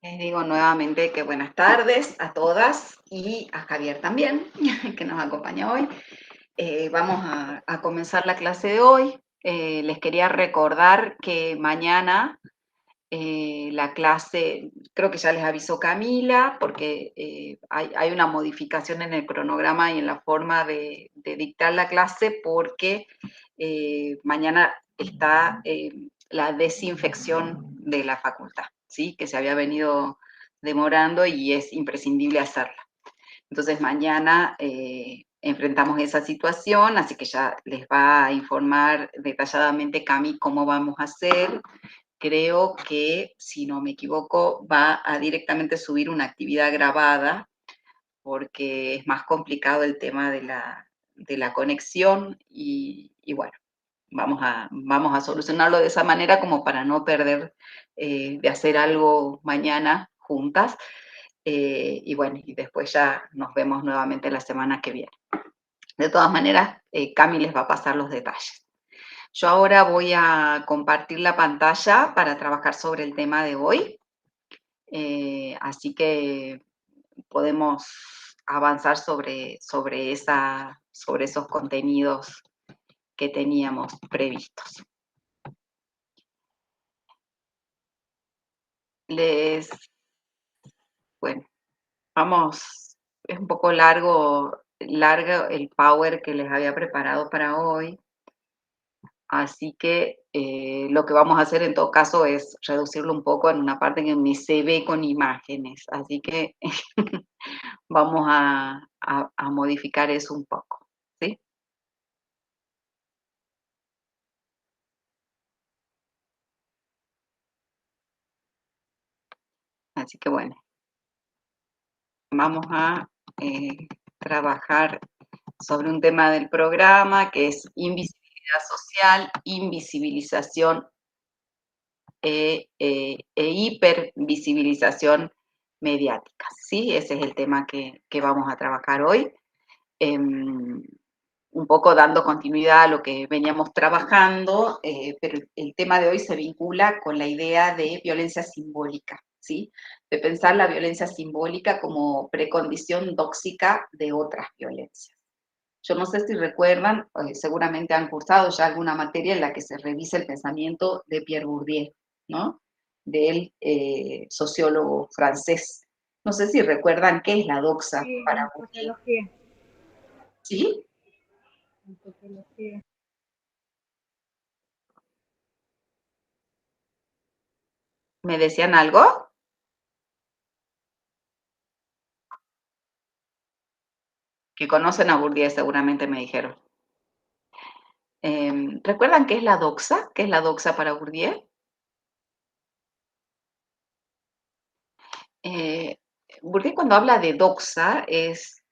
Les digo nuevamente que buenas tardes a todas y a Javier también, que nos acompaña hoy. Vamos a comenzar la clase de hoy. Les quería recordar que mañana la clase, creo que ya les avisó Camila, porque hay una modificación en el cronograma y en la forma de dictar la clase, porque mañana está la desinfección de la facultad, ¿sí? Que se había venido demorando y es imprescindible hacerla. Entonces mañana enfrentamos esa situación, así que ya les va a informar detalladamente Cami cómo vamos a hacer. Creo que, si no me equivoco, va a directamente subir una actividad grabada, porque es más complicado el tema de la conexión y bueno, vamos a solucionarlo de esa manera como para no perder de hacer algo mañana juntas. Y bueno, y después ya nos vemos nuevamente la semana que viene. De todas maneras, Cami les va a pasar los detalles. Yo ahora voy a compartir la pantalla para trabajar sobre el tema de hoy, así que podemos avanzar sobre esos contenidos que teníamos previstos. Bueno, es un poco largo el power que les había preparado para hoy. Así que lo que vamos a hacer en todo caso es reducirlo un poco en una parte que me se ve con imágenes. Así que vamos a modificar eso un poco, ¿sí? Así que bueno, vamos a trabajar sobre un tema del programa que es invisibilidad social, invisibilización hipervisibilización mediática, ¿sí? Ese es el tema que vamos a trabajar hoy. Un poco dando continuidad a lo que veníamos trabajando, pero el tema de hoy se vincula con la idea de violencia simbólica, ¿sí? De pensar la violencia simbólica como precondición tóxica de otras violencias. Yo no sé si recuerdan, seguramente han cursado ya alguna materia en la que se revisa el pensamiento de Pierre Bourdieu, ¿no? Del sociólogo francés. No sé si recuerdan qué es la doxa Sí, para en Bourdieu. sociología. ¿Sí? En sociología. ¿Me decían algo? Que conocen a Bourdieu seguramente me dijeron. ¿Recuerdan qué es la doxa? ¿Qué es la doxa para Bourdieu? Eh, Bourdieu cuando habla de doxa es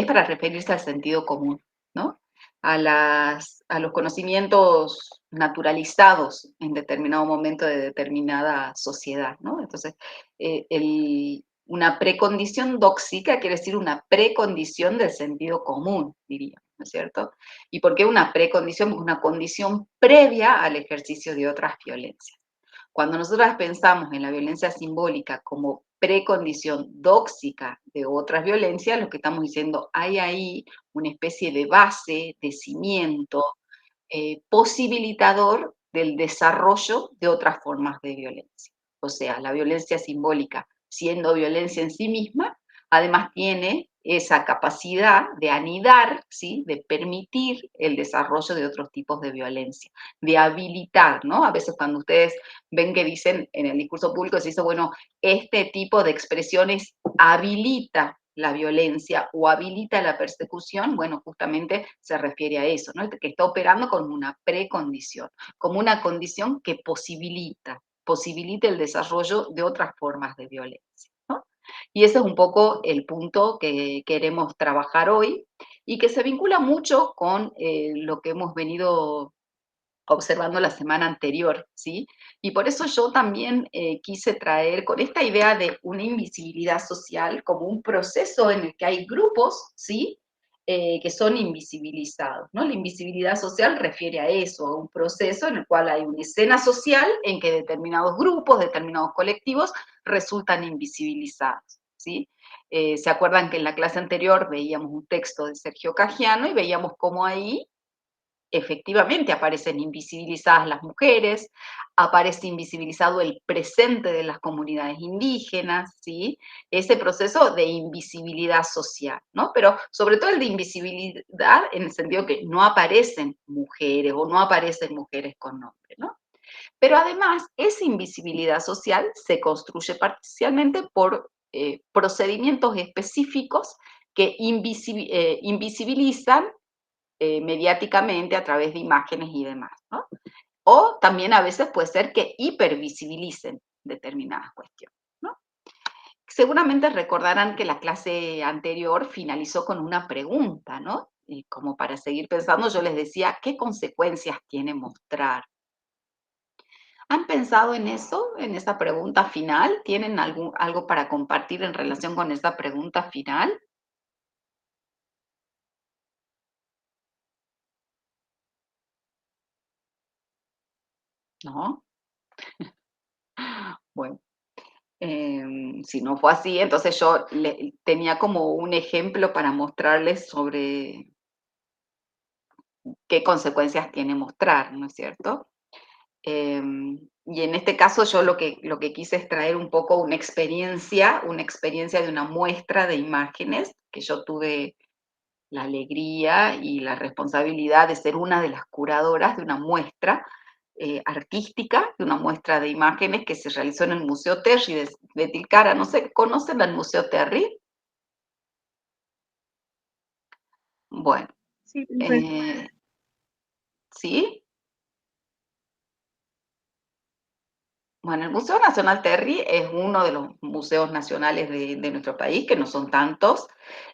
para referirse al sentido común, ¿no? A los conocimientos naturalizados en determinado momento de determinada sociedad, ¿no? Entonces, una precondición dóxica quiere decir una precondición del sentido común, diría, ¿no es cierto? ¿Y por qué una precondición? Porque una condición previa al ejercicio de otras violencias. Cuando nosotras pensamos en la violencia simbólica como precondición dóxica de otras violencias, lo que estamos diciendo, hay ahí una especie de base, de cimiento, posibilitador del desarrollo de otras formas de violencia. O sea, la violencia simbólica, siendo violencia en sí misma, además tiene esa capacidad de anidar, ¿sí? De permitir el desarrollo de otros tipos de violencia, de habilitar, ¿no? A veces cuando ustedes ven que dicen en el discurso público, se dice, bueno, este tipo de expresiones habilita la violencia o habilita la persecución, bueno, justamente se refiere a eso, ¿no? Que está operando como una precondición, como una condición que posibilita el desarrollo de otras formas de violencia, ¿no? Y ese es un poco el punto que queremos trabajar hoy y que se vincula mucho con lo que hemos venido observando la semana anterior, ¿sí? Y por eso yo también quise traer con esta idea de una invisibilidad social como un proceso en el que hay grupos, ¿sí? que son invisibilizados, ¿no? La invisibilidad social refiere a eso, a un proceso en el cual hay una escena social en que determinados grupos, determinados colectivos resultan invisibilizados, ¿sí? ¿Se acuerdan que en la clase anterior veíamos un texto de Sergio Cajiano y veíamos cómo ahí efectivamente aparecen invisibilizadas las mujeres, aparece invisibilizado el presente de las comunidades indígenas, ¿sí? Ese proceso de invisibilidad social, ¿no? Pero sobre todo el de invisibilidad en el sentido que no aparecen mujeres o no aparecen mujeres con nombre, ¿no? Pero además, esa invisibilidad social se construye parcialmente por procedimientos específicos que invisibilizan mediáticamente a través de imágenes y demás, ¿no? O también a veces puede ser que hipervisibilicen determinadas cuestiones, ¿no? Seguramente recordarán que la clase anterior finalizó con una pregunta, ¿no? Y como para seguir pensando, yo les decía, ¿qué consecuencias tiene mostrar? ¿Han pensado en eso, en esa pregunta final? ¿Tienen algo para compartir en relación con esa pregunta final? ¿No? Bueno. Si no fue así, entonces yo tenía como un ejemplo para mostrarles sobre qué consecuencias tiene mostrar, ¿no es cierto? Y en este caso yo lo que quise es traer un poco una experiencia de una muestra de imágenes que yo tuve la alegría y la responsabilidad de ser una de las curadoras de una muestra artística, de una muestra de imágenes que se realizó en el Museo Terry de Tilcara. No sé, ¿conocen el Museo Terry? Bueno, Sí, eh, ¿sí? Bueno, el Museo Nacional Terry es uno de los museos nacionales de nuestro país, que no son tantos.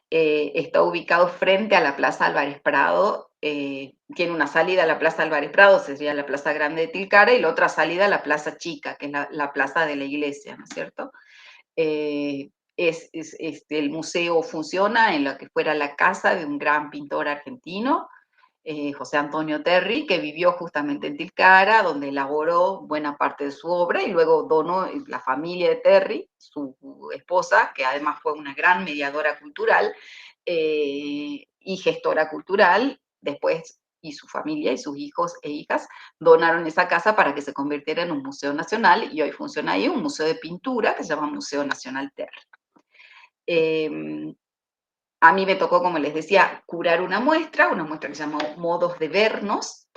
Está ubicado frente a la Plaza Álvarez Prado. Tiene una salida a la Plaza Álvarez Prado, sería la Plaza Grande de Tilcara, y la otra salida a la Plaza Chica, que es la plaza de la iglesia, ¿no es cierto? El museo funciona en lo que fuera la casa de un gran pintor argentino, José Antonio Terry, que vivió justamente en Tilcara, donde elaboró buena parte de su obra y luego donó la familia de Terry, su esposa, que además fue una gran mediadora cultural y gestora cultural, después y su familia y sus hijos e hijas donaron esa casa para que se convirtiera en un museo nacional y hoy funciona ahí un museo de pintura que se llama Museo Nacional Terry. Eh, a mí me tocó, como les decía, curar una muestra que se llama Modos de Vernos,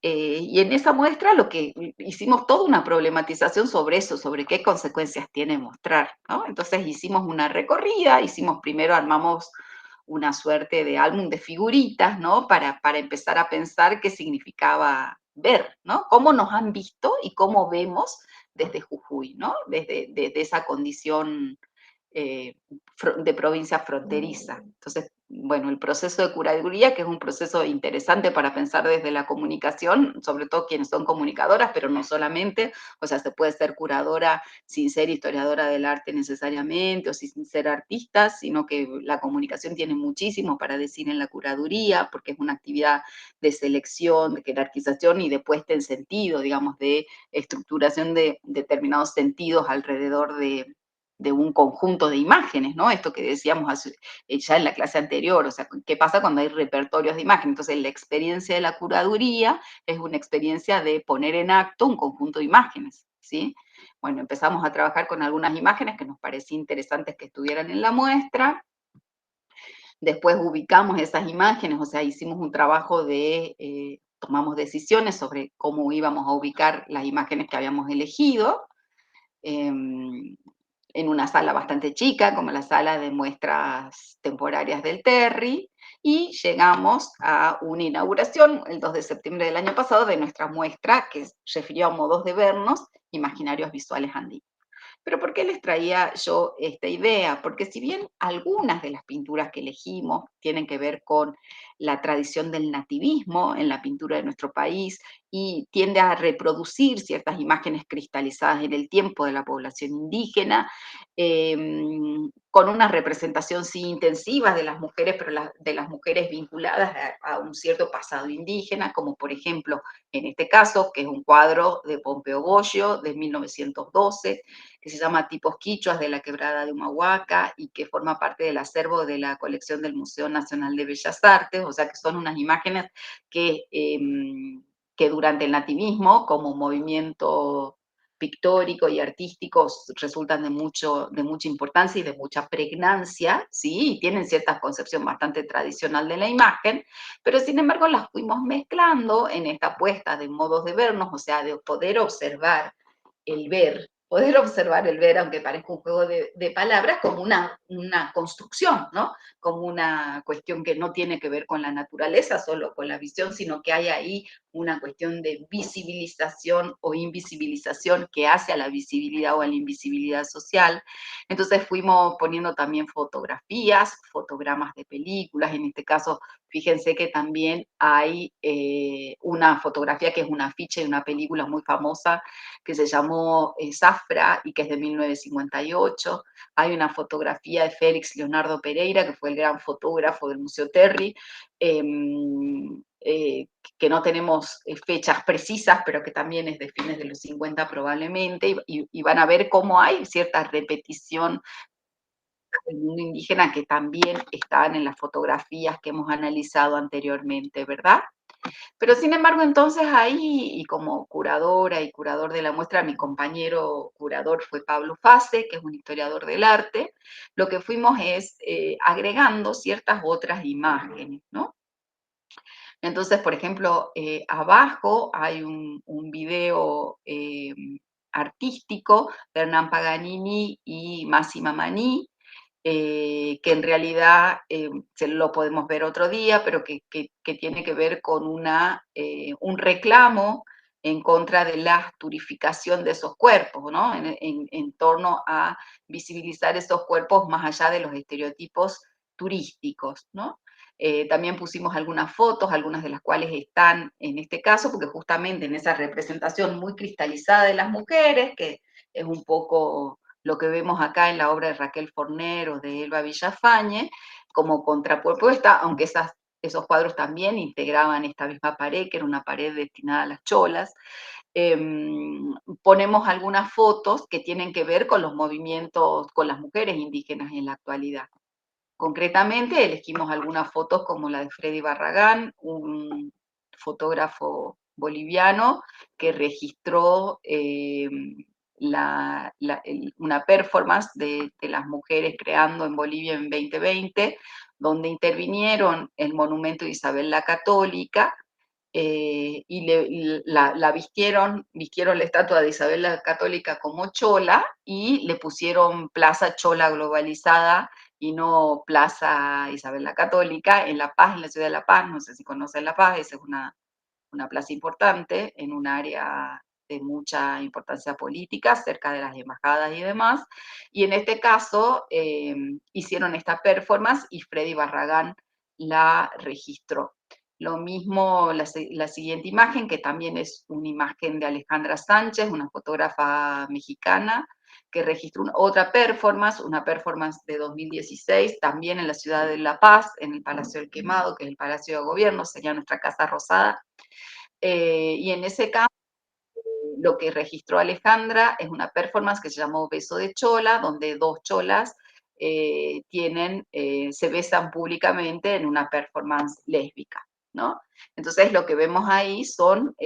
y en esa muestra lo que hicimos toda una problematización sobre eso, sobre qué consecuencias tiene mostrar, ¿no? Entonces hicimos una recorrida, primero armamos una suerte de álbum de figuritas, ¿no? Para empezar a pensar qué significaba ver, ¿no? Cómo nos han visto y cómo vemos desde Jujuy, ¿no? Desde esa condición eh, de provincia fronteriza. Entonces, bueno, el proceso de curaduría, que es un proceso interesante para pensar desde la comunicación, sobre todo quienes son comunicadoras, pero no solamente, o sea, se puede ser curadora sin ser historiadora del arte necesariamente, o sin ser artista, sino que la comunicación tiene muchísimo para decir en la curaduría, porque es una actividad de selección, de jerarquización y de puesta en sentido, digamos, de estructuración de determinados sentidos alrededor de un conjunto de imágenes, ¿no? Esto que decíamos ya en la clase anterior, o sea, ¿qué pasa cuando hay repertorios de imágenes? Entonces, la experiencia de la curaduría es una experiencia de poner en acto un conjunto de imágenes, ¿sí? Bueno, empezamos a trabajar con algunas imágenes que nos parecía interesantes que estuvieran en la muestra, después ubicamos esas imágenes, o sea, hicimos un trabajo tomamos decisiones sobre cómo íbamos a ubicar las imágenes que habíamos elegido, en una sala bastante chica, como la sala de muestras temporarias del Terry, y llegamos a una inauguración el 2 de septiembre del año pasado de nuestra muestra que se refirió a modos de vernos, imaginarios visuales andinos. Pero ¿por qué les traía yo esta idea? Porque si bien algunas de las pinturas que elegimos tienen que ver con la tradición del nativismo en la pintura de nuestro país y tiende a reproducir ciertas imágenes cristalizadas en el tiempo de la población indígena, con una representación sí intensiva de las mujeres, pero de las mujeres vinculadas a un cierto pasado indígena, como por ejemplo en este caso, que es un cuadro de Pompeo Goyo de 1912, que se llama Tipos Quichuas de la Quebrada de Humahuaca y que forma parte del acervo de la colección del Museo Nacional de Bellas Artes, o sea que son unas imágenes que, que durante el nativismo, como movimiento pictórico y artístico, resultan de mucha importancia y de mucha pregnancia, ¿sí? Y tienen cierta concepción bastante tradicional de la imagen, pero sin embargo las fuimos mezclando en esta apuesta de modos de vernos, o sea, de poder observar el ver, aunque parezca un juego de palabras, como una construcción, ¿no? Como una cuestión que no tiene que ver con la naturaleza, solo con la visión, sino que hay ahí una cuestión de visibilización o invisibilización que hace a la visibilidad o a la invisibilidad social. Entonces fuimos poniendo también fotografías, fotogramas de películas, en este caso, fíjense que también hay una fotografía que es una afiche de una película muy famosa que se llamó Zafra y que es de 1958. Hay una fotografía de Félix Leonardo Pereira, que fue el gran fotógrafo del Museo Terry, eh, que no tenemos fechas precisas, pero que también es de fines de los 50 probablemente, y van a ver cómo hay cierta repetición del mundo indígena que también están en las fotografías que hemos analizado anteriormente, ¿verdad? Pero sin embargo, entonces ahí, y como curadora y curador de la muestra, mi compañero curador fue Pablo Fase, que es un historiador del arte, lo que fuimos es agregando ciertas otras imágenes, ¿no? Entonces, por ejemplo, abajo hay un video artístico de Hernán Paganini y Massima Maní, que en realidad se lo podemos ver otro día, pero que tiene que ver con un reclamo en contra de la turificación de esos cuerpos, ¿no? En torno a visibilizar esos cuerpos más allá de los estereotipos turísticos, ¿no? También pusimos algunas fotos, algunas de las cuales están en este caso, porque justamente en esa representación muy cristalizada de las mujeres, que es un poco lo que vemos acá en la obra de Raquel Forner o de Elba Villafañe, como contrapropuesta, aunque esos cuadros también integraban esta misma pared, que era una pared destinada a las cholas. Eh, Ponemos algunas fotos que tienen que ver con los movimientos, con las mujeres indígenas en la actualidad. Concretamente, elegimos algunas fotos como la de Freddy Barragán, un fotógrafo boliviano que registró una performance de las mujeres creando en Bolivia en 2020, donde intervinieron el monumento de Isabel la Católica, y la vistieron la estatua de Isabel la Católica como chola y le pusieron Plaza Chola Globalizada y no Plaza Isabel la Católica en La Paz, en la ciudad de La Paz. No sé si conocen La Paz, esa es una plaza importante en un área de mucha importancia política, cerca de las embajadas y demás. Y en este caso hicieron esta performance y Freddy Barragán la registró. Lo mismo la siguiente imagen, que también es una imagen de Alejandra Sánchez, una fotógrafa mexicana, que registró una performance de 2016, también en la ciudad de La Paz, en el Palacio del Quemado, que es el Palacio de Gobierno, sería nuestra Casa Rosada. Y en ese caso, lo que registró Alejandra es una performance que se llamó Beso de Chola, donde dos cholas se besan públicamente en una performance lésbica, ¿no? Entonces lo que vemos ahí son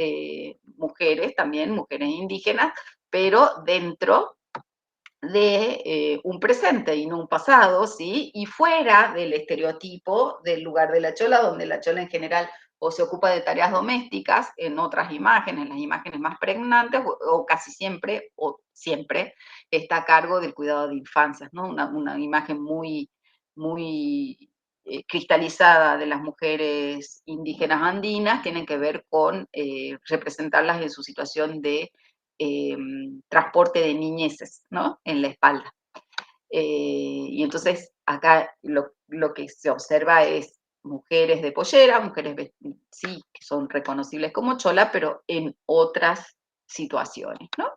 mujeres, también mujeres indígenas, pero dentro de un presente y no un pasado, ¿sí? Y fuera del estereotipo del lugar de la chola, donde la chola en general o se ocupa de tareas domésticas, en otras imágenes, las imágenes más pregnantes, o casi siempre, o siempre, está a cargo del cuidado de infancias, ¿no? Una imagen muy cristalizada de las mujeres indígenas andinas, tienen que ver con representarlas en su situación de transporte de niñeces, ¿no? En la espalda. Y entonces acá lo que se observa es mujeres de pollera, mujeres, sí, que son reconocibles como chola, pero en otras situaciones, ¿no?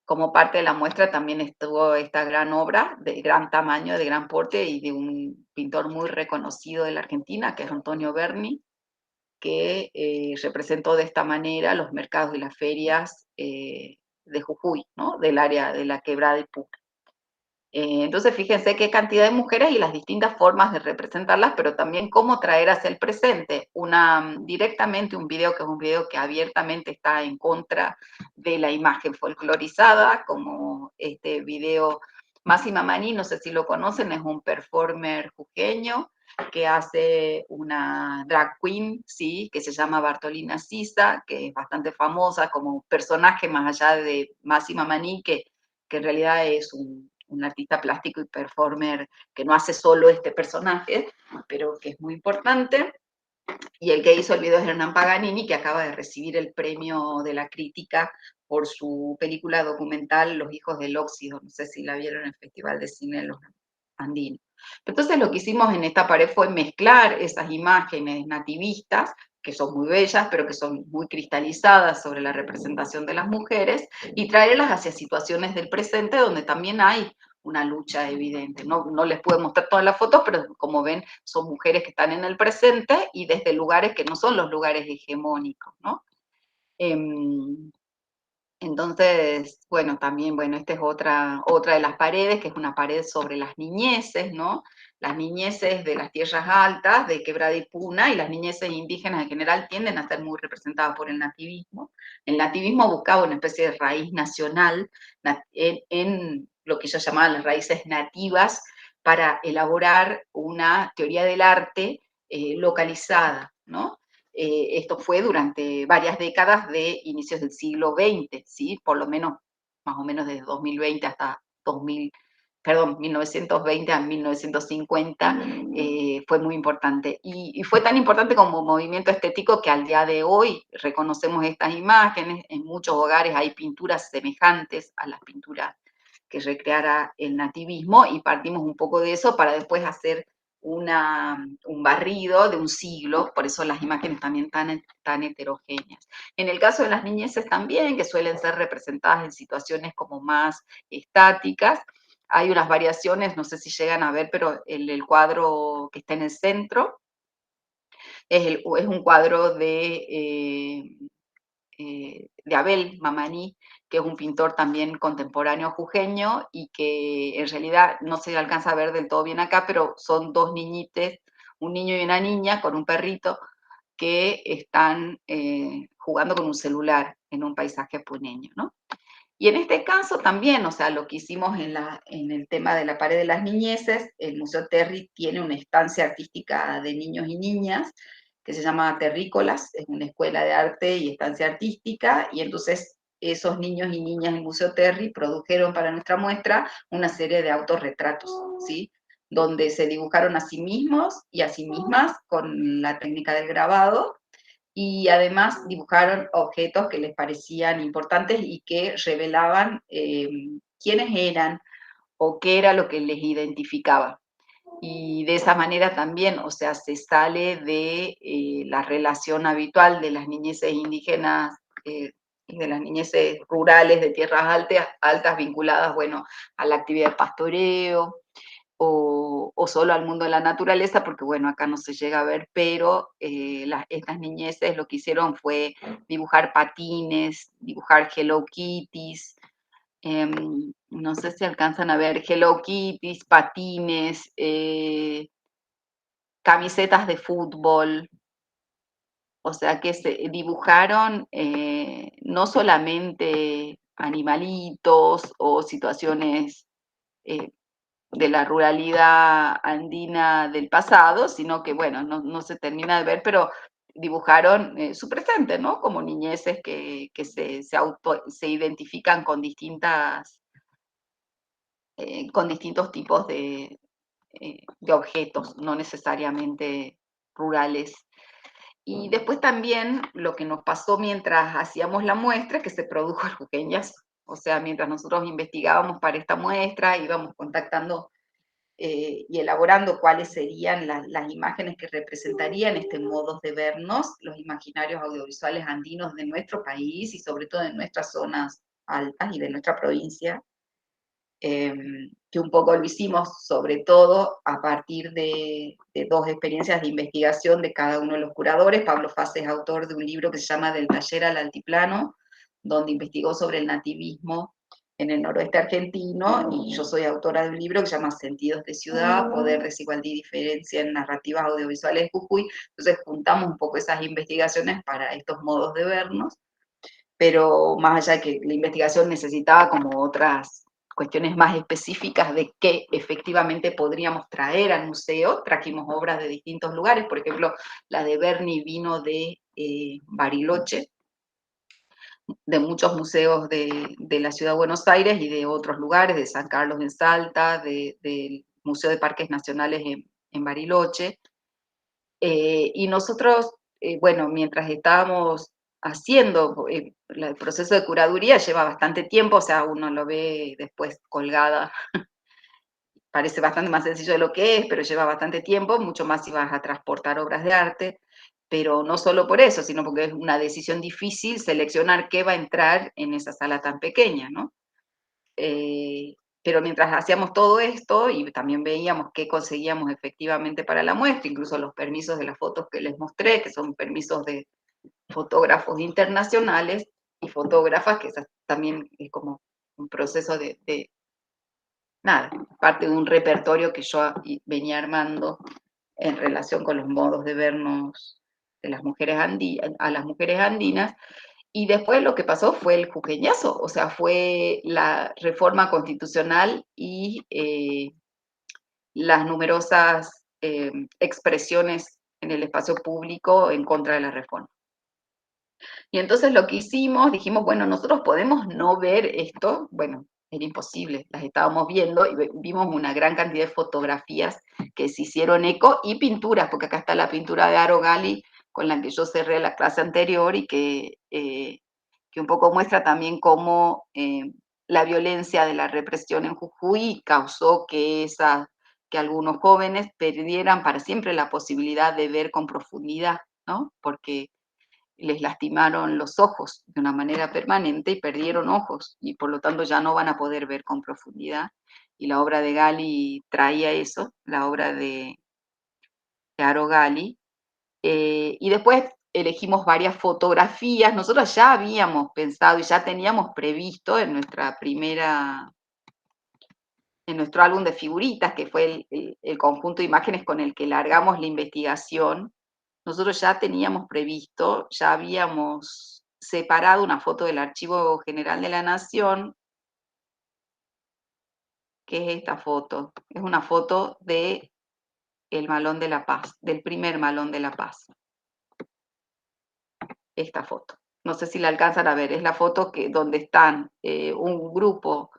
Como parte de la muestra también estuvo esta gran obra de gran tamaño, de gran porte y de un pintor muy reconocido de la Argentina, que es Antonio Berni, que representó de esta manera los mercados y las ferias de Jujuy, ¿no? Del área de la Quebrada de Puc. Entonces, fíjense qué cantidad de mujeres y las distintas formas de representarlas, pero también cómo traer hacia el presente directamente un video que es un video que abiertamente está en contra de la imagen folclorizada, como este video Máxima Maní, no sé si lo conocen, es un performer jujeño que hace una drag queen, sí, que se llama Bartolina Sisa, que es bastante famosa como personaje más allá de Máxima Maní, que en realidad es un artista plástico y performer que no hace solo este personaje, pero que es muy importante. Y el que hizo el video es Hernán Paganini, que acaba de recibir el premio de la crítica por su película documental Los hijos del óxido. No sé si la vieron en el Festival de Cine de los Andinos. Entonces lo que hicimos en esta pared fue mezclar esas imágenes nativistas, que son muy bellas, pero que son muy cristalizadas sobre la representación de las mujeres, y traerlas hacia situaciones del presente donde también hay una lucha evidente. No les puedo mostrar todas las fotos, pero como ven, son mujeres que están en el presente y desde lugares que no son los lugares hegemónicos, ¿no? Entonces, bueno, también, bueno, esta es otra de las paredes, que es una pared sobre las niñeces, ¿no? Las niñeces de las tierras altas, de Quebrada y Puna, y las niñeces indígenas en general tienden a ser muy representadas por el nativismo. El nativismo buscaba una especie de raíz nacional en lo que ellos llamaban las raíces nativas para elaborar una teoría del arte localizada, ¿no? Esto fue durante varias décadas de inicios del siglo XX, ¿sí? Por lo menos, más o menos desde 2020 hasta 1920 a 1950, fue muy importante. Y fue tan importante como movimiento estético que al día de hoy reconocemos estas imágenes. En muchos hogares hay pinturas semejantes a las pinturas que recreara el nativismo y partimos un poco de eso para después hacer un barrido de un siglo, por eso las imágenes también tan heterogéneas. En el caso de las niñeces también, que suelen ser representadas en situaciones como más estáticas, hay unas variaciones, no sé si llegan a ver, pero el cuadro que está en el centro es un cuadro de Abel Mamani, que es un pintor también contemporáneo jujeño y que en realidad no se alcanza a ver del todo bien acá, pero son dos niñites, un niño y una niña con un perrito que están jugando con un celular en un paisaje puneño, ¿no? Y en este caso también, o sea, lo que hicimos en el tema de la pared de las niñeces, el Museo Terry tiene una estancia artística de niños y niñas que se llama Terrícolas, es una escuela de arte y estancia artística, y entonces esos niños y niñas del Museo Terry produjeron para nuestra muestra una serie de autorretratos, ¿sí? Donde se dibujaron a sí mismos y a sí mismas con la técnica del grabado, y además dibujaron objetos que les parecían importantes y que revelaban quiénes eran o qué era lo que les identificaba. Y de esa manera también, o sea, se sale de la relación habitual de las niñeces indígenas y de las niñeces rurales de tierras altas vinculadas, bueno, a la actividad de pastoreo, o solo al mundo de la naturaleza, porque bueno, acá no se llega a ver, pero estas niñeces lo que hicieron fue dibujar patines, dibujar Hello Kitties, no sé si alcanzan a ver Hello Kitties, patines, camisetas de fútbol, o sea que se dibujaron no solamente animalitos o situaciones eh, de la ruralidad andina del pasado, sino que, bueno, no se termina de ver, pero dibujaron su presente, ¿no? Como niñeces que se identifican con distintos tipos de objetos, no necesariamente rurales. Y después también lo que nos pasó mientras hacíamos la muestra, que se produjo el jujeñazo. O sea, mientras nosotros investigábamos para esta muestra, íbamos contactando y elaborando cuáles serían las imágenes que representarían este modos de vernos, los imaginarios audiovisuales andinos de nuestro país y sobre todo de nuestras zonas altas y de nuestra provincia, que un poco lo hicimos sobre todo a partir de dos experiencias de investigación de cada uno de los curadores. Pablo Faz es autor de un libro que se llama Del taller al altiplano, donde investigó sobre el nativismo en el noroeste argentino, y yo soy autora de un libro que se llama Sentidos de Ciudad, Poder, Desigualdad y Diferencia en Narrativas Audiovisuales de Jujuy. Entonces juntamos un poco esas investigaciones para estos modos de vernos, pero más allá de que la investigación necesitaba como otras cuestiones más específicas de qué efectivamente podríamos traer al museo, trajimos obras de distintos lugares. Por ejemplo, la de Berni vino de Bariloche, de muchos museos de la ciudad de Buenos Aires y de otros lugares, de San Carlos en Salta, del Museo de Parques Nacionales en Bariloche. Y nosotros, bueno, mientras estábamos haciendo el proceso de curaduría, lleva bastante tiempo, o sea, uno lo ve después colgada, parece bastante más sencillo de lo que es, pero lleva bastante tiempo, mucho más si vas a transportar obras de arte, pero no solo por eso, sino porque es una decisión difícil seleccionar qué va a entrar en esa sala tan pequeña, ¿no? Eh, pero mientras hacíamos todo esto y también veíamos qué conseguíamos efectivamente para la muestra, incluso los permisos de las fotos que les mostré, que son permisos de fotógrafos internacionales y fotógrafas, que también es como un proceso de nada, parte de un repertorio que yo venía armando en relación con los modos de vernos de las mujeres a las mujeres andinas. Y después lo que pasó fue el jujeñazo, o sea, fue la reforma constitucional y las numerosas expresiones en el espacio público en contra de la reforma. Y entonces lo que hicimos, dijimos, bueno, nosotros podemos no ver esto, bueno, era imposible, las estábamos viendo y vimos una gran cantidad de fotografías que se hicieron eco y pinturas, porque acá está la pintura de Aro Gali con la que yo cerré la clase anterior y que un poco muestra también cómo la violencia de la represión en Jujuy causó que algunos jóvenes perdieran para siempre la posibilidad de ver con profundidad, ¿no? Porque les lastimaron los ojos de una manera permanente y perdieron ojos, y por lo tanto ya no van a poder ver con profundidad. Y la obra de Gali traía eso, la obra de Aro Gali. Y después elegimos varias fotografías. Nosotros ya habíamos pensado y ya teníamos previsto en nuestro álbum de figuritas, que fue el conjunto de imágenes con el que largamos la investigación. Nosotros ya teníamos previsto, ya habíamos separado una foto del Archivo General de la Nación, que es esta foto. Es una foto de el Malón de la Paz, del primer Malón de la Paz. Esta foto. No sé si la alcanzan a ver, es la foto donde están un grupo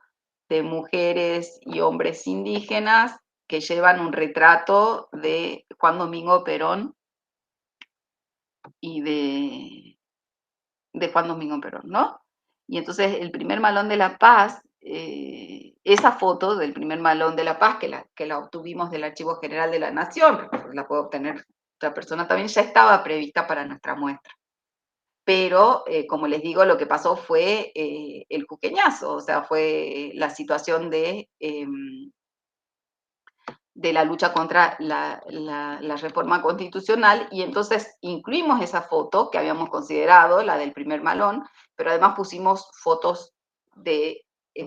de mujeres y hombres indígenas que llevan un retrato de Juan Domingo Perón y de Juan Domingo Perón, ¿no? Y entonces el primer Malón de la Paz, esa foto del primer Malón de la Paz, que la obtuvimos del Archivo General de la Nación, la puede obtener otra persona también, ya estaba prevista para nuestra muestra. Pero, como les digo, lo que pasó fue el jujeñazo, o sea, fue la situación de la lucha contra la reforma constitucional, y entonces incluimos esa foto que habíamos considerado, la del primer malón, pero además pusimos fotos del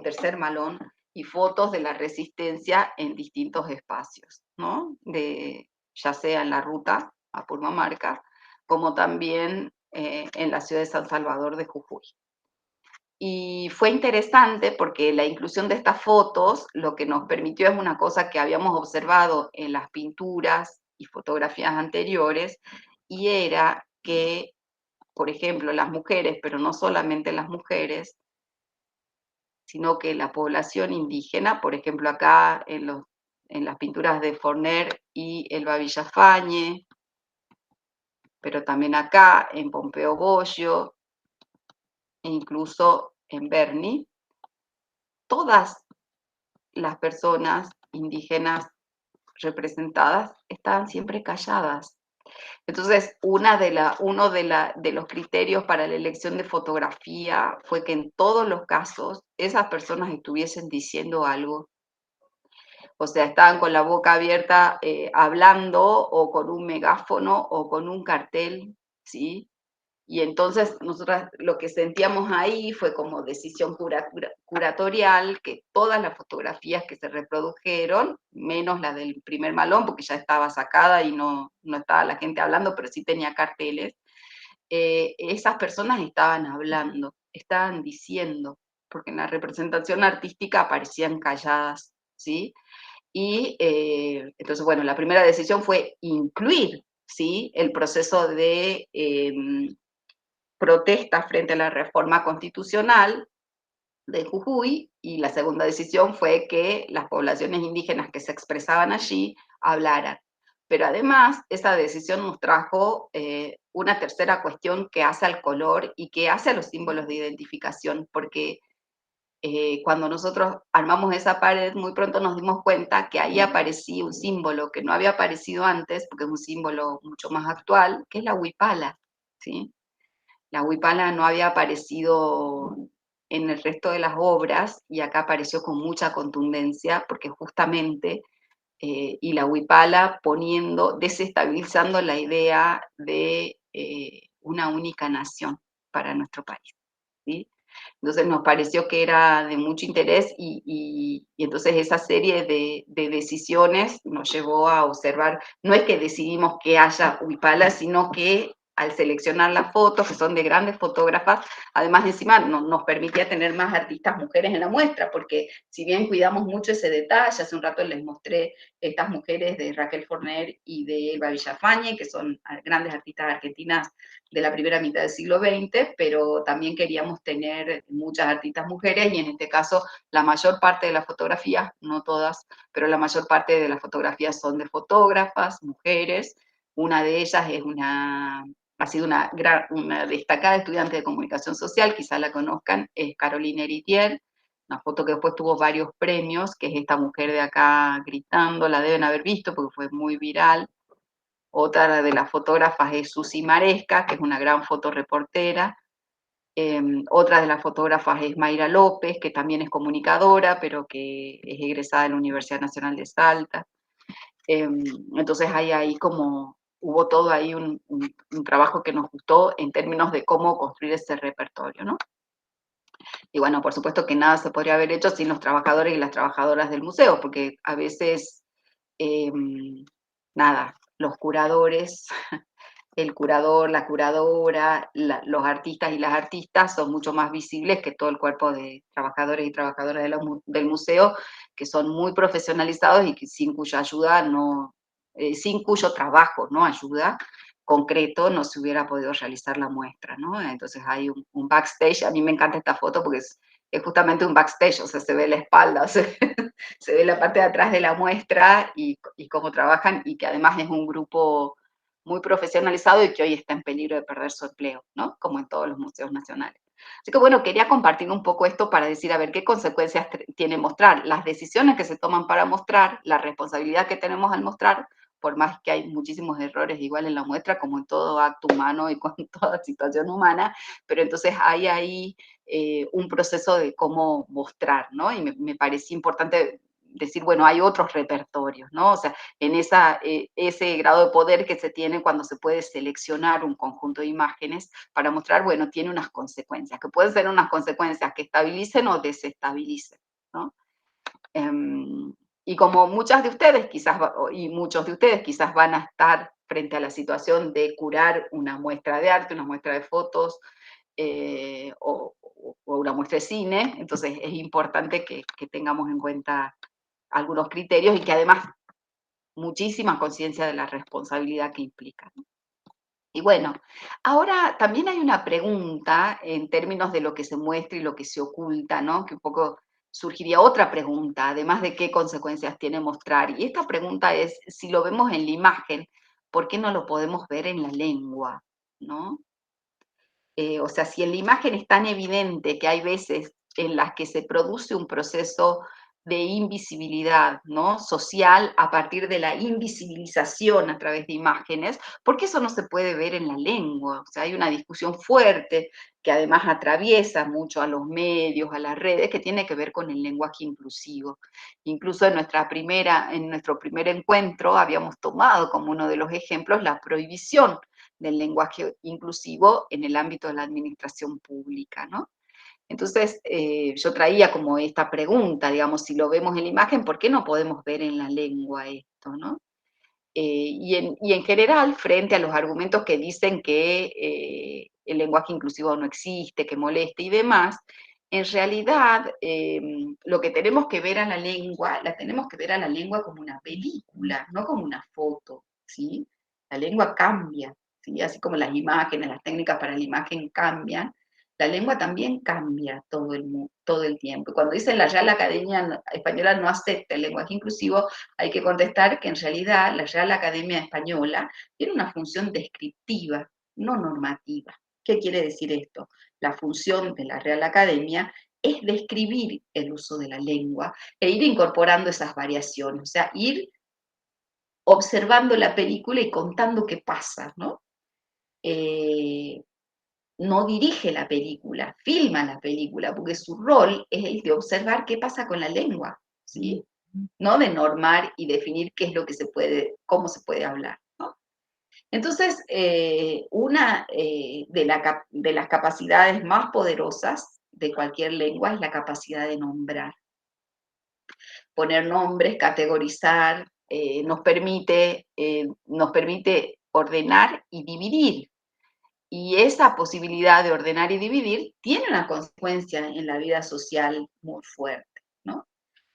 tercer malón y fotos de la resistencia en distintos espacios, ¿no? Ya sea en la ruta a Purmamarca, como también en la ciudad de San Salvador de Jujuy. Y fue interesante porque la inclusión de estas fotos lo que nos permitió es una cosa que habíamos observado en las pinturas y fotografías anteriores, y era que, por ejemplo, las mujeres, pero no solamente las mujeres, sino que la población indígena, por ejemplo, acá en las pinturas de Forner y Elba Villafañe, pero también acá en Pompeo Bollo, e incluso en Berni, todas las personas indígenas representadas estaban siempre calladas. Entonces, de los criterios para la elección de fotografía fue que en todos los casos esas personas estuviesen diciendo algo. O sea, estaban con la boca abierta hablando o con un megáfono o con un cartel, ¿sí? Y entonces nosotras lo que sentíamos ahí fue como decisión curatorial, que todas las fotografías que se reprodujeron, menos la del primer malón, porque ya estaba sacada y no estaba la gente hablando, pero sí tenía carteles, esas personas estaban hablando, estaban diciendo, porque en la representación artística aparecían calladas, ¿sí? Y entonces, bueno, la primera decisión fue incluir, ¿sí? El proceso de protesta frente a la reforma constitucional de Jujuy, y la segunda decisión fue que las poblaciones indígenas que se expresaban allí hablaran. Pero además, esa decisión nos trajo una tercera cuestión que hace al color y que hace a los símbolos de identificación, porque cuando nosotros armamos esa pared, muy pronto nos dimos cuenta que ahí aparecía un símbolo que no había aparecido antes, porque es un símbolo mucho más actual, que es la huipala, ¿sí? La huipala no había aparecido en el resto de las obras y acá apareció con mucha contundencia porque justamente, y la huipala desestabilizando la idea de una única nación para nuestro país, ¿sí? Entonces nos pareció que era de mucho interés y entonces esa serie de decisiones nos llevó a observar, no es que decidimos que haya huipala, sino que al seleccionar las fotos, que son de grandes fotógrafas, además encima nos permitía tener más artistas mujeres en la muestra, porque si bien cuidamos mucho ese detalle, hace un rato les mostré estas mujeres de Raquel Forner y de Elba Villafañe, que son grandes artistas argentinas de la primera mitad del siglo XX, pero también queríamos tener muchas artistas mujeres y en este caso la mayor parte de las fotografías, no todas, pero la mayor parte de las fotografías son de fotógrafas, mujeres. Una de ellas ha sido una destacada estudiante de comunicación social, quizá la conozcan, es Carolina Eritier, una foto que después tuvo varios premios, que es esta mujer de acá gritando, la deben haber visto porque fue muy viral. Otra de las fotógrafas es Susi Maresca, que es una gran fotoreportera. Otra de las fotógrafas es Mayra López, que también es comunicadora, pero que es egresada de la Universidad Nacional de Salta. Entonces hay ahí como, hubo todo ahí un trabajo que nos gustó en términos de cómo construir ese repertorio, ¿no? Y bueno, por supuesto que nada se podría haber hecho sin los trabajadores y las trabajadoras del museo, porque a veces, nada, los curadores, el curador, la curadora, los artistas y las artistas son mucho más visibles que todo el cuerpo de trabajadores y trabajadoras del museo, que son muy profesionalizados y que sin cuya ayuda no, sin cuyo trabajo, ¿no? Ayuda concreto, no se hubiera podido realizar la muestra, ¿no? Entonces hay un backstage, a mí me encanta esta foto porque es justamente un backstage, o sea, se ve la espalda, o sea, se ve la parte de atrás de la muestra y cómo trabajan, y que además es un grupo muy profesionalizado y que hoy está en peligro de perder su empleo, ¿no? Como en todos los museos nacionales. Así que bueno, quería compartir un poco esto para decir, a ver, qué consecuencias tiene mostrar, las decisiones que se toman para mostrar, la responsabilidad que tenemos al mostrar, por más que hay muchísimos errores igual en la muestra, como en todo acto humano y con toda situación humana, pero entonces hay ahí un proceso de cómo mostrar, ¿no? Y me parecía importante decir, bueno, hay otros repertorios, ¿no? O sea, en ese grado de poder que se tiene cuando se puede seleccionar un conjunto de imágenes para mostrar, bueno, tiene unas consecuencias, que pueden ser unas consecuencias que estabilicen o desestabilicen, ¿no? Y como muchas de ustedes quizás, y muchos de ustedes quizás van a estar frente a la situación de curar una muestra de arte, una muestra de fotos, o una muestra de cine, entonces es importante que tengamos en cuenta algunos criterios y que además muchísima conciencia de la responsabilidad que implica, ¿no? Y bueno, ahora también hay una pregunta en términos de lo que se muestra y lo que se oculta, ¿no? Que un poco surgiría otra pregunta, además de qué consecuencias tiene mostrar. Y esta pregunta es, si lo vemos en la imagen, ¿por qué no lo podemos ver en la lengua? ¿No? O sea, si en la imagen es tan evidente que hay veces en las que se produce un proceso de invisibilidad, ¿no? Social a partir de la invisibilización a través de imágenes, porque eso no se puede ver en la lengua. O sea, hay una discusión fuerte que además atraviesa mucho a los medios, a las redes, que tiene que ver con el lenguaje inclusivo. Incluso en nuestro primer encuentro habíamos tomado como uno de los ejemplos la prohibición del lenguaje inclusivo en el ámbito de la administración pública, ¿no? Entonces, yo traía como esta pregunta, digamos, si lo vemos en la imagen, ¿por qué no podemos ver en la lengua esto, no? Y en general, frente a los argumentos que dicen que el lenguaje inclusivo no existe, que molesta y demás, en realidad lo que tenemos que ver a la lengua, la tenemos que ver a la lengua como una película, no como una foto, ¿sí? La lengua cambia, ¿sí? Así como las imágenes, las técnicas para la imagen cambian, la lengua también cambia todo el tiempo. Y cuando dicen la Real Academia Española no acepta el lenguaje inclusivo, hay que contestar que en realidad la Real Academia Española tiene una función descriptiva, no normativa. ¿Qué quiere decir esto? La función de la Real Academia es describir el uso de la lengua e ir incorporando esas variaciones, o sea, ir observando la película y contando qué pasa, ¿no? No dirige la película, filma la película, porque su rol es el de observar qué pasa con la lengua, ¿sí? No de normar y definir qué es lo que se puede, cómo se puede hablar, ¿no? Entonces, una de las capacidades más poderosas de cualquier lengua es la capacidad de nombrar. Poner nombres, categorizar, nos permite ordenar y dividir. Y esa posibilidad de ordenar y dividir tiene una consecuencia en la vida social muy fuerte, ¿no?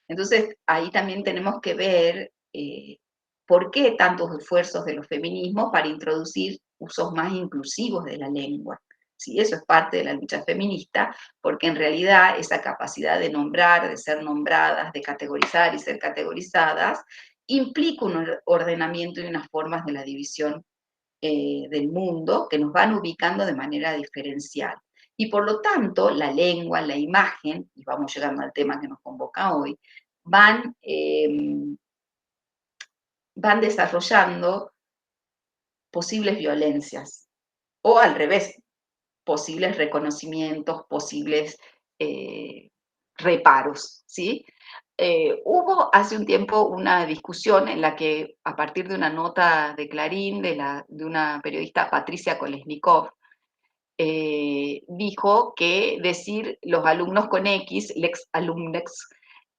Entonces, ahí también tenemos que ver por qué tantos esfuerzos de los feminismos para introducir usos más inclusivos de la lengua. Sí, eso es parte de la lucha feminista, porque en realidad esa capacidad de nombrar, de ser nombradas, de categorizar y ser categorizadas, implica un ordenamiento y unas formas de la división del mundo que nos van ubicando de manera diferencial. Y por lo tanto, la lengua, la imagen, y vamos llegando al tema que nos convoca hoy, van, van desarrollando posibles violencias, o al revés, posibles reconocimientos, posibles eh, reparos, ¿sí? Hubo hace un tiempo una discusión en la que, a partir de una nota de Clarín de una periodista, Patricia Kolesnikov, dijo que decir los alumnos con X, lex alumnex,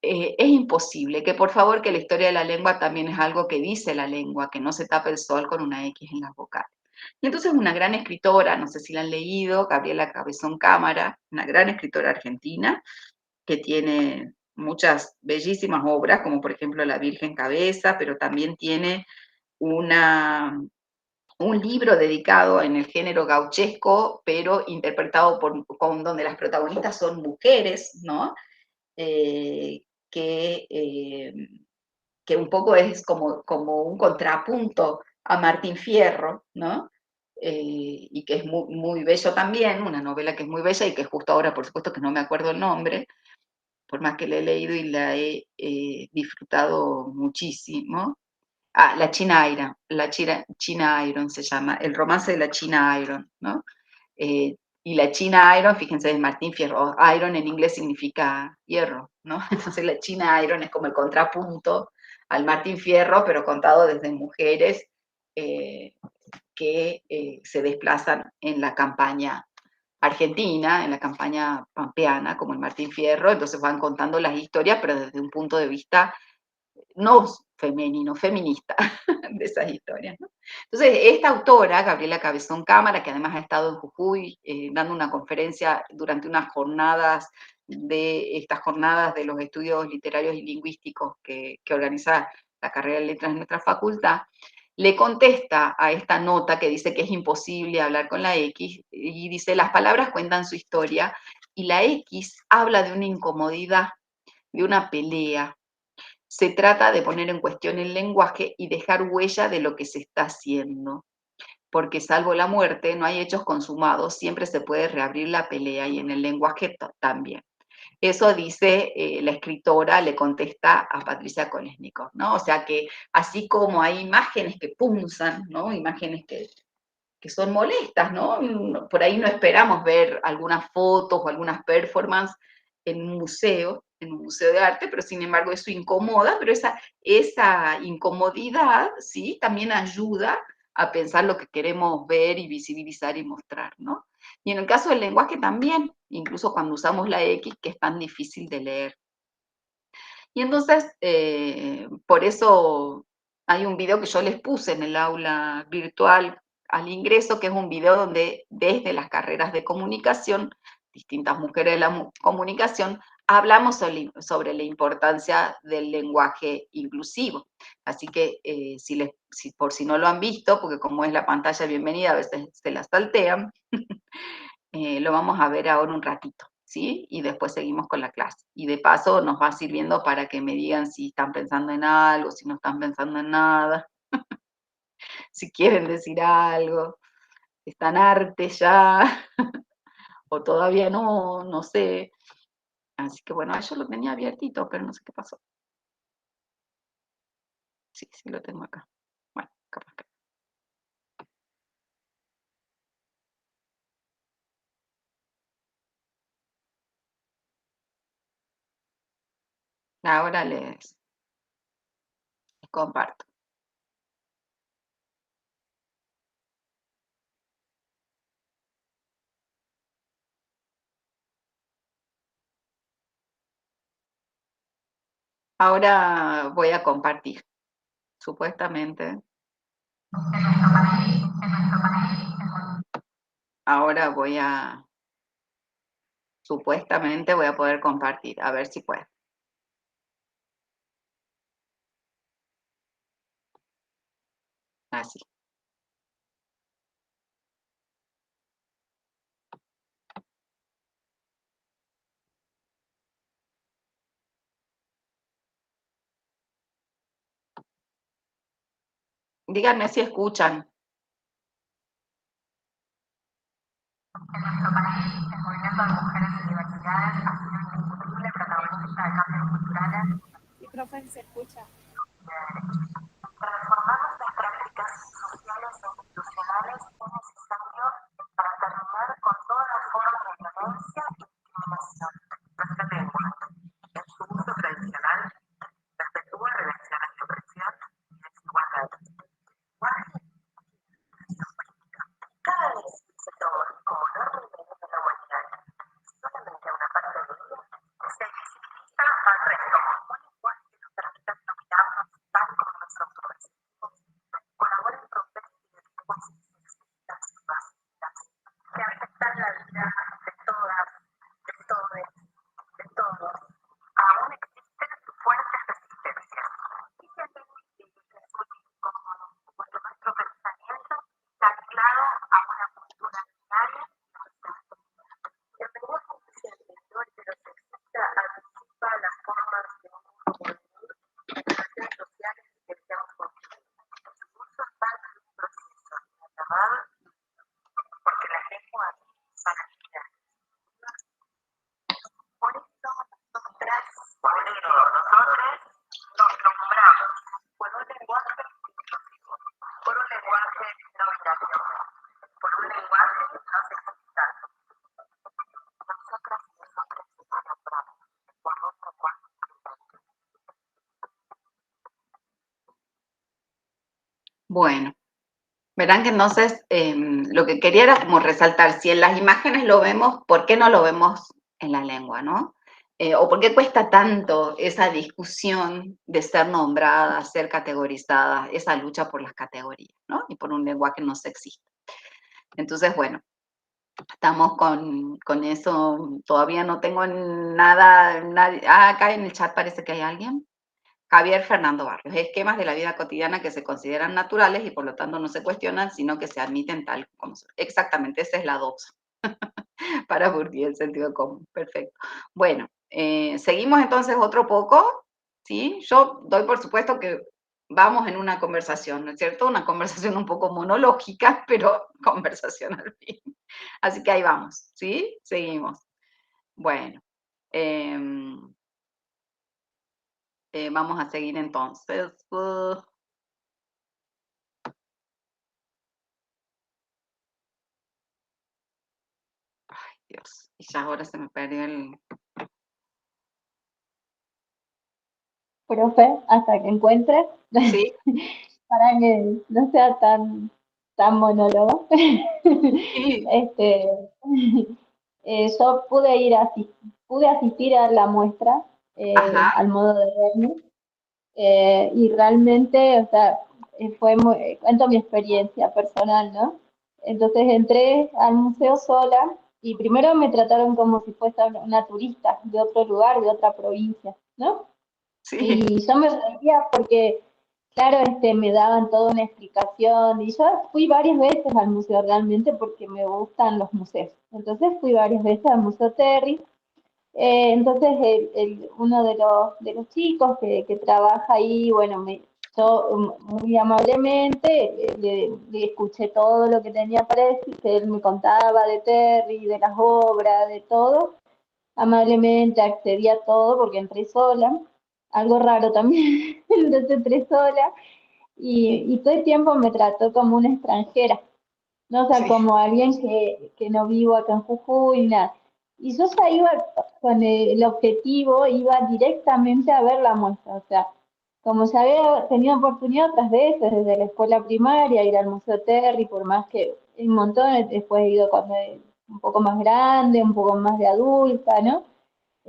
es imposible, que por favor que la historia de la lengua también es algo que dice la lengua, que no se tape el sol con una X en las vocales. Y entonces una gran escritora, no sé si la han leído, Gabriela Cabezón Cámara, una gran escritora argentina, que tiene muchas bellísimas obras, como por ejemplo La Virgen Cabeza, pero también tiene una, un libro dedicado en el género gauchesco, pero interpretado donde las protagonistas son mujeres, ¿no? Eh, que, eh, que un poco es como un contrapunto a Martín Fierro, ¿no? Y que es muy bello también, una novela que es muy bella y que justo ahora, por supuesto, que no me acuerdo el nombre, por más que la he leído y la he disfrutado muchísimo. Ah, la China Iron, China Iron se llama, el romance de la China Iron, ¿no? Eh, y la China Iron, fíjense, es Martín Fierro. Iron en inglés significa hierro, ¿no? Entonces la China Iron es como el contrapunto al Martín Fierro, pero contado desde mujeres eh, que se desplazan en la campaña argentina, en la campaña pampeana, como el Martín Fierro. Entonces van contando las historias, pero desde un punto de vista no femenino, feminista de esas historias, ¿no? Entonces, esta autora, Gabriela Cabezón Cámara, que además ha estado en Jujuy dando una conferencia durante unas jornadas estas jornadas de los estudios literarios y lingüísticos que organiza la carrera de letras en nuestra facultad, le contesta a esta nota que dice que es imposible hablar con la X y dice, las palabras cuentan su historia y la X habla de una incomodidad, de una pelea. Se trata de poner en cuestión el lenguaje y dejar huella de lo que se está haciendo, porque salvo la muerte no hay hechos consumados, siempre se puede reabrir la pelea y en el lenguaje también. Eso dice la escritora, le contesta a Patricia Kolesnikov, ¿no? O sea que así como hay imágenes que punzan, ¿no? Imágenes que son molestas, ¿no? Por ahí no esperamos ver algunas fotos o algunas performances en un museo de arte, pero sin embargo eso incomoda, pero esa incomodidad, ¿sí? También ayuda a pensar lo que queremos ver y visibilizar y mostrar, ¿no? Y en el caso del lenguaje también, incluso cuando usamos la X, que es tan difícil de leer. Y entonces, por eso hay un video que yo les puse en el aula virtual al ingreso, que es un video donde desde las carreras de comunicación, distintas mujeres de la comunicación, hablamos sobre la importancia del lenguaje inclusivo. Así que por si no lo han visto, porque como es la pantalla bienvenida, a veces se la saltean, lo vamos a ver ahora un ratito, ¿sí? Y después seguimos con la clase. Y de paso nos va sirviendo para que me digan si están pensando en algo, si no están pensando en nada, si quieren decir algo, si están hartes ya, o todavía no, no sé. Así que bueno, yo lo tenía abiertito, pero no sé qué pasó. Sí, sí lo tengo acá. Bueno, capaz que. Ahora les comparto. Ahora voy a compartir, supuestamente. Ahora supuestamente voy a poder compartir, a ver si puedo. Así. Díganme si escuchan. En nuestro país, el movimiento de mujeres y diversidades ha sido indiscutible protagonista de cambios culturales. Sí, profe, se escucha. Transformar nuestras prácticas sociales e institucionales es necesario para terminar con todas las formas de violencia y discriminación. Nuestra lengua, en su uso tradicional, perpetúa relaciones de opresión y desigualdad. Cada vez se toma como norma inherente a la humanidad, solamente a una parte de ella, se visibiliza al resto. Un lenguaje que nos permita dominarnos tal como nos autopercibimos, colabora en romper estereotipos sexistas y racistas que afectan la vida de todas, de todos, de todos. Aún existen fuertes resistencias y se han porque nuestro pensamiento está anclado a una cultura binaria. El lenguaje no heterosexista anticipa las formas de un mundo por venir en relaciones sociales que deseamos construir. Su uso es parte de un proceso inatabado porque la lengua son actividades. Por eso nosotros nos nombramos por un lenguaje inclusivo, por un lenguaje no binario, por un lenguaje no sexista. Nosotras y nosotros nos nombramos por un lenguaje inclusivo. Bueno, verán que entonces lo que quería era como resaltar, si en las imágenes lo vemos, ¿por qué no lo vemos en la lengua, no? ¿O por qué cuesta tanto esa discusión de ser nombrada, ser categorizada, esa lucha por las categorías, ¿no? Y por un lenguaje no sexista. Entonces, bueno, estamos con eso, todavía no tengo nada, acá en el chat parece que hay alguien. Javier Fernando Barrios, esquemas de la vida cotidiana que se consideran naturales y por lo tanto no se cuestionan, sino que se admiten tal como son. Exactamente, esa es la doxa. Para Bourdieu, el sentido común. Perfecto. Bueno, seguimos entonces otro poco, ¿sí? Yo doy por supuesto que vamos en una conversación, ¿no es cierto? Una conversación un poco monológica, pero conversación al fin. Así que ahí vamos, ¿sí? Seguimos. Bueno. Em, vamos a seguir entonces. Ay, Dios, y ya ahora se me perdió el... Profe, hasta que encuentres, Sí, para que no sea tan monólogo. sí, Este, yo pude asistir a la muestra ajá, al modo de verme y realmente, o sea, cuento mi experiencia personal, ¿no? Entonces entré al museo sola y primero me trataron como si fuese una turista de otro lugar, de otra provincia, ¿no? sí, Y yo me reía porque, claro, me daban toda una explicación y yo fui varias veces al museo realmente porque me gustan los museos. Entonces fui varias veces al Museo Terry. Entonces uno de los chicos que trabaja ahí, bueno, yo muy amablemente le escuché todo lo que tenía para decir, que él me contaba de Terry, de las obras, de todo. Amablemente accedí a todo porque entré sola, algo raro también, entonces entré sola y todo el tiempo me trató como una extranjera, no, o sea, sí, como alguien que no vivo acá en Jujuy, nada. Y yo ya iba con el objetivo, iba directamente a ver la muestra, o sea, como ya había tenido oportunidad otras veces, desde la escuela primaria, ir al Museo Terry, por más que un montón, después he ido cuando un poco más grande, un poco más de adulta, ¿no?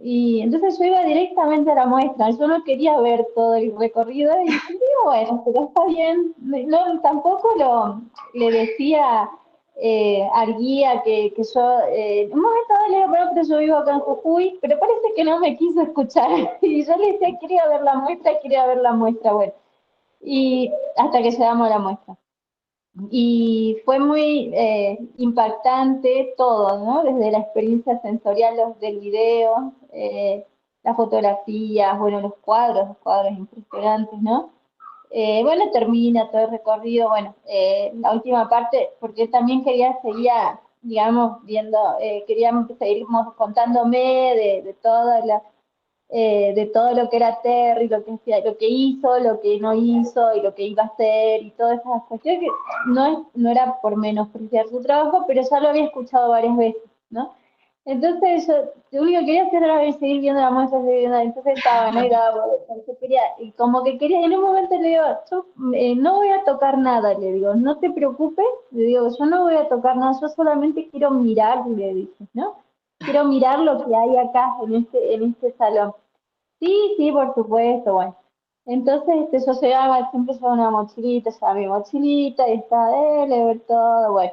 Y entonces yo iba directamente a la muestra, yo no quería ver todo el recorrido y digo, bueno, pero está bien. No, tampoco le decía al guía que yo, en un momento le digo, bueno, pero yo vivo acá en Jujuy, pero parece que no me quiso escuchar. Y yo le decía, quería ver la muestra, bueno. Y hasta que llegamos a la muestra. Y fue muy impactante todo, ¿no? Desde la experiencia sensorial del video, las fotografías, bueno, los cuadros impresionantes, ¿no? Bueno, termina todo el recorrido, bueno, la última parte, porque también quería seguir, digamos, viendo, quería seguir contándome de todo lo que era Terry, lo que hizo, lo que no hizo y lo que iba a hacer y todas esas cuestiones que no era por menospreciar su trabajo, pero ya lo había escuchado varias veces, ¿no? Entonces yo lo único que quería hacer era seguir viendo la muestra, entonces estaba, ¿no? Y daba vueltas, yo quería, y como que quería, en un momento le digo, yo no voy a tocar nada, le digo, no te preocupes, le digo, yo no voy a tocar nada, yo solamente quiero mirar, le dije, ¿no? Quiero mirar lo que hay acá en este salón. Sí, sí, por supuesto, bueno. Entonces, yo llevaba, siempre llevaba una mochilita, llevaba mi mochilita y estaba de ver todo, bueno.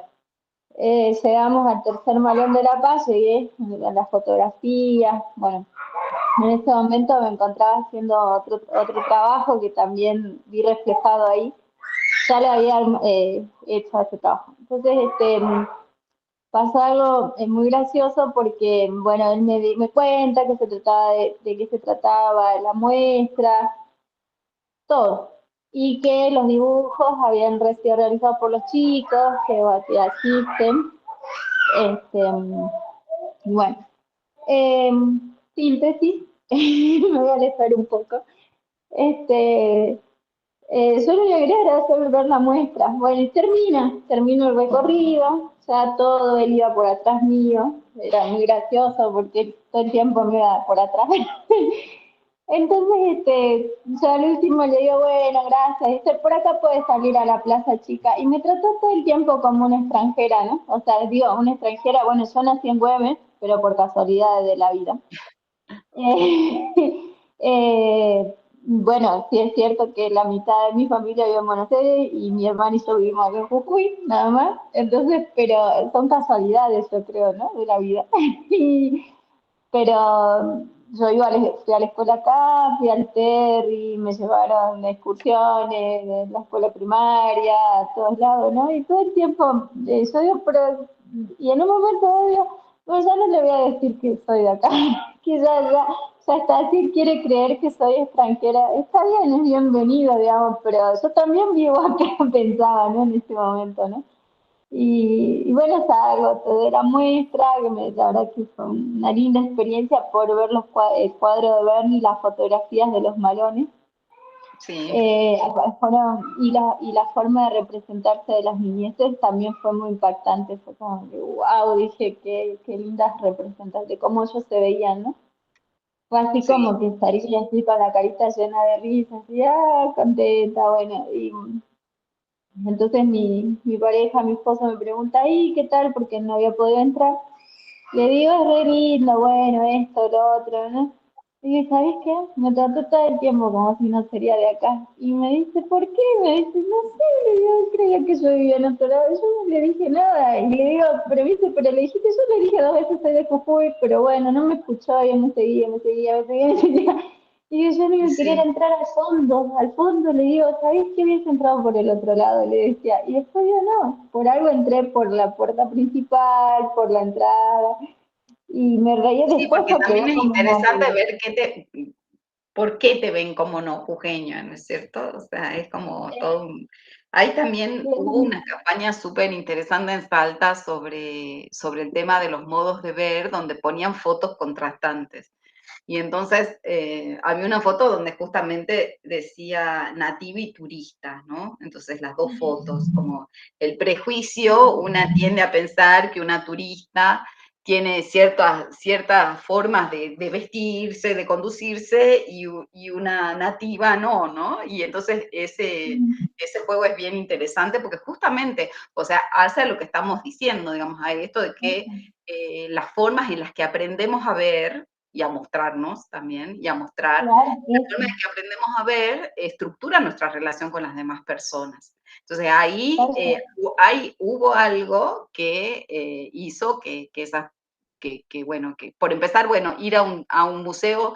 Llegamos al tercer malón de La Paz, llegué a las fotografías, bueno, en ese momento me encontraba haciendo otro trabajo que también vi reflejado ahí, ya le había hecho ese trabajo. Entonces, pasó algo muy gracioso porque, bueno, él me cuenta que se trataba de qué se trataba la muestra, todo. Y que los dibujos habían sido realizados por los chicos que asisten. Este, y bueno, eh, síntesis, me voy a alejar un poco. Este, yo lo que quería era hacer ver la muestra. Bueno, y termino el recorrido, ya todo, él iba por atrás mío, era muy gracioso porque todo el tiempo me iba por atrás. Entonces, yo al último le digo, bueno, gracias, por acá puedes salir a la plaza chica. Y me trató todo el tiempo como una extranjera, ¿no? O sea, digo, una extranjera, bueno, yo nací en Güemes, pero por casualidades de la vida. Eh, bueno, sí es cierto que la mitad de mi familia vive en Buenos Aires y mi hermano y yo vivimos acá en Jujuy, nada más. Entonces, pero son casualidades, yo creo, ¿no? De la vida. Y, pero yo fui a la escuela acá, fui al Terry, me llevaron a excursiones de la escuela primaria, a todos lados, ¿no? Y todo el tiempo, yo digo, pero, y en un momento digo, pues ya no le voy a decir que soy de acá, que ya está, si quiere creer que soy extranjera, está bien, es bienvenido, digamos, pero yo también vivo acá, pensaba, ¿no? En este momento, ¿no? Y bueno, salgo de la muestra, la verdad que fue una linda experiencia por ver el cuadro de Bernie y las fotografías de los malones. Sí, Y la forma de representarse de las niñeces también fue muy impactante. Fue como que, wow, dije, qué lindas representantes, cómo ellos se veían, ¿no? Fue así sí, como que estaría así con la carita llena de risas, así, contenta, bueno. Y entonces mi pareja, mi esposo me pregunta, ¿y qué tal? Porque no había podido entrar. Le digo, es re lindo, bueno, esto, lo otro, ¿no? Y dice, ¿sabes qué? Me trató todo el tiempo como si no sería de acá. Y me dice, ¿por qué? Me dice, no sé, le digo, creía que yo vivía en otro lado. Yo no le dije nada. Y le digo, pero viste, pero le dijiste, yo le dije 2 veces soy de Jujuy, pero bueno, no me escuchó, y me seguía, me seguía, me seguía, me seguía. Y digo, yo lo que quería era sí. entrar al fondo, le digo, ¿sabés qué hubiese entrado por el otro lado? Le decía, y después yo no, por algo entré por la puerta principal, por la entrada. Y me reí Sí, después porque porque también era es como interesante ver por qué te ven como no jujeña, ¿no es cierto? O sea, es como todo Ahí también hubo una campaña súper interesante en Salta sobre el tema de los modos de ver, donde ponían fotos contrastantes. Y entonces había una foto donde justamente decía nativa y turista, ¿no? Entonces las dos fotos, como el prejuicio, una tiende a pensar que una turista tiene ciertas formas de vestirse, de conducirse, y una nativa no, ¿no? Y entonces ese juego es bien interesante porque justamente, o sea, hace lo que estamos diciendo, digamos, hay esto de que las formas en las que aprendemos a ver y a mostrarnos también, y a mostrar, claro, la forma en que aprendemos a ver estructura nuestra relación con las demás personas. Entonces ahí hubo algo que hizo bueno, que por empezar, bueno, ir a un museo,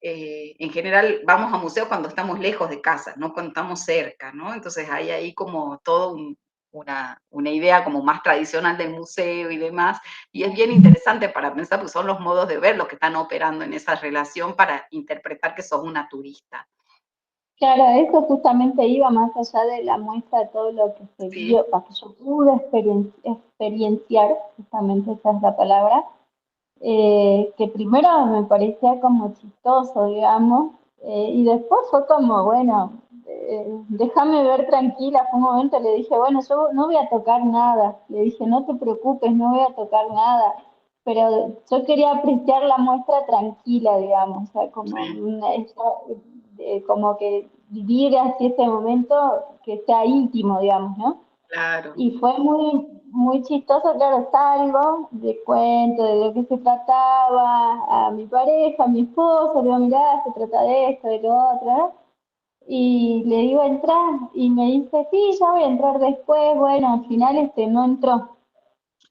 en general vamos a museos cuando estamos lejos de casa, no cuando estamos cerca, ¿no? Entonces hay ahí como todo una idea como más tradicional del museo y demás, y es bien interesante para pensar, porque son los modos de ver los que están operando en esa relación para interpretar que sos una turista. claro, eso justamente iba más allá de la muestra de todo lo que se Sí, vio, para que yo pude experienciar, justamente esa es la palabra, que primero me parecía como chistoso, digamos, y después fue como, bueno, déjame ver tranquila, fue un momento, le dije, bueno, yo no voy a tocar nada, le dije, no te preocupes, no voy a tocar nada, pero yo quería apreciar la muestra tranquila, digamos, o sea, como, sí, como que vivir así ese momento que sea íntimo, digamos, ¿no? claro. Y fue muy chistoso, claro, salgo, le cuento de lo que se trataba a mi pareja, a mi esposo, le digo, mirá, se trata de esto, de lo otro, y le digo, entrar, y me dice, sí, ya voy a entrar después, bueno, al final no entró.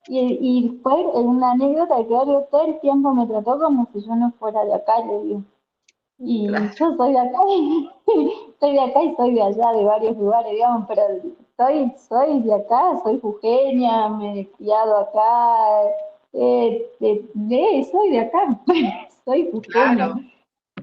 Y fue una anécdota que yo todo el tiempo me trató como si yo no fuera de acá, le digo. Y Claro, yo soy de acá, soy de acá y soy de allá, de varios lugares, digamos, pero soy de acá, soy jujeña, me he criado acá, soy de acá, soy jujeña. claro,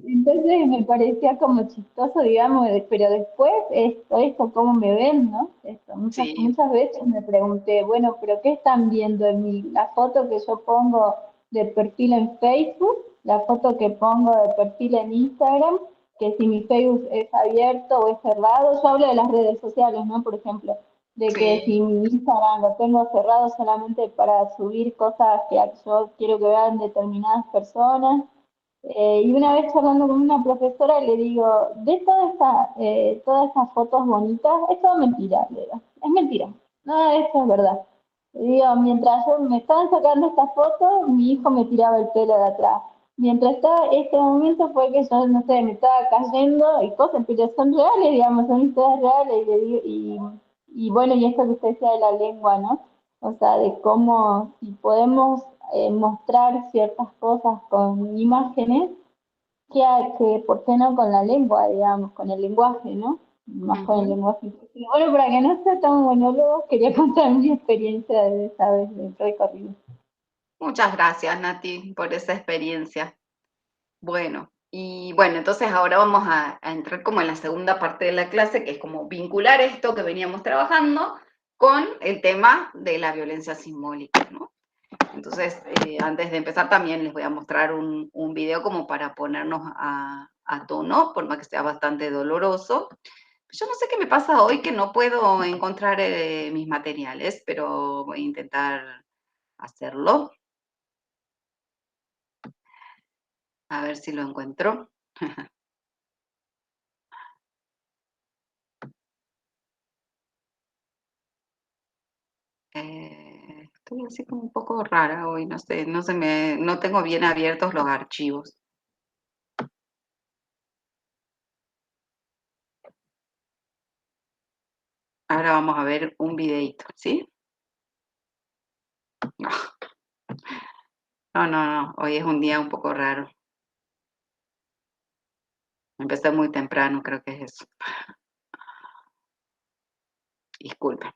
Entonces me parecía como chistoso, digamos, pero después esto, cómo me ven, ¿no? Esto, sí, muchas veces me pregunté, bueno, pero ¿qué están viendo en mí? La foto que yo pongo de perfil en Facebook, la foto que pongo de perfil en Instagram, que si mi Facebook es abierto o es cerrado, yo hablo de las redes sociales, ¿no? Por ejemplo, de que sí, si mi Instagram lo tengo cerrado solamente para subir cosas que yo quiero que vean determinadas personas, y una vez charlando con una profesora le digo, de todas estas fotos bonitas, es todo mentira, le digo, es mentira, nada de esto es verdad. Le digo, mientras me estaban sacando estas fotos, mi hijo me tiraba el pelo de atrás. Mientras estaba, este momento fue que yo, no sé, me estaba cayendo y cosas, pero son reales, digamos, son historias reales. Y bueno, y esto que usted decía de la lengua, ¿no? O sea, de cómo si podemos mostrar ciertas cosas con imágenes, que por qué no con la lengua, digamos, con el lenguaje, ¿no? Más con el ujú. lenguaje inclusivo. Bueno, para que no sea tan monólogo, quería contar mi experiencia de esa vez del recorrido. Muchas gracias, Nati, por esa experiencia. Bueno, y bueno, entonces ahora vamos a entrar como en la segunda parte de la clase, que es como vincular esto que veníamos trabajando con el tema de la violencia simbólica, ¿no? Entonces, antes de empezar también les voy a mostrar un video como para ponernos a tono, por más que sea bastante doloroso. Yo no sé qué me pasa hoy que no puedo encontrar mis materiales, pero voy a intentar hacerlo. A ver si lo encuentro. Estoy así como un poco rara hoy, no sé, no tengo bien abiertos los archivos. Ahora vamos a ver un videito, ¿sí? No, no, hoy es un día un poco raro. Empecé muy temprano, creo que es eso. Disculpa.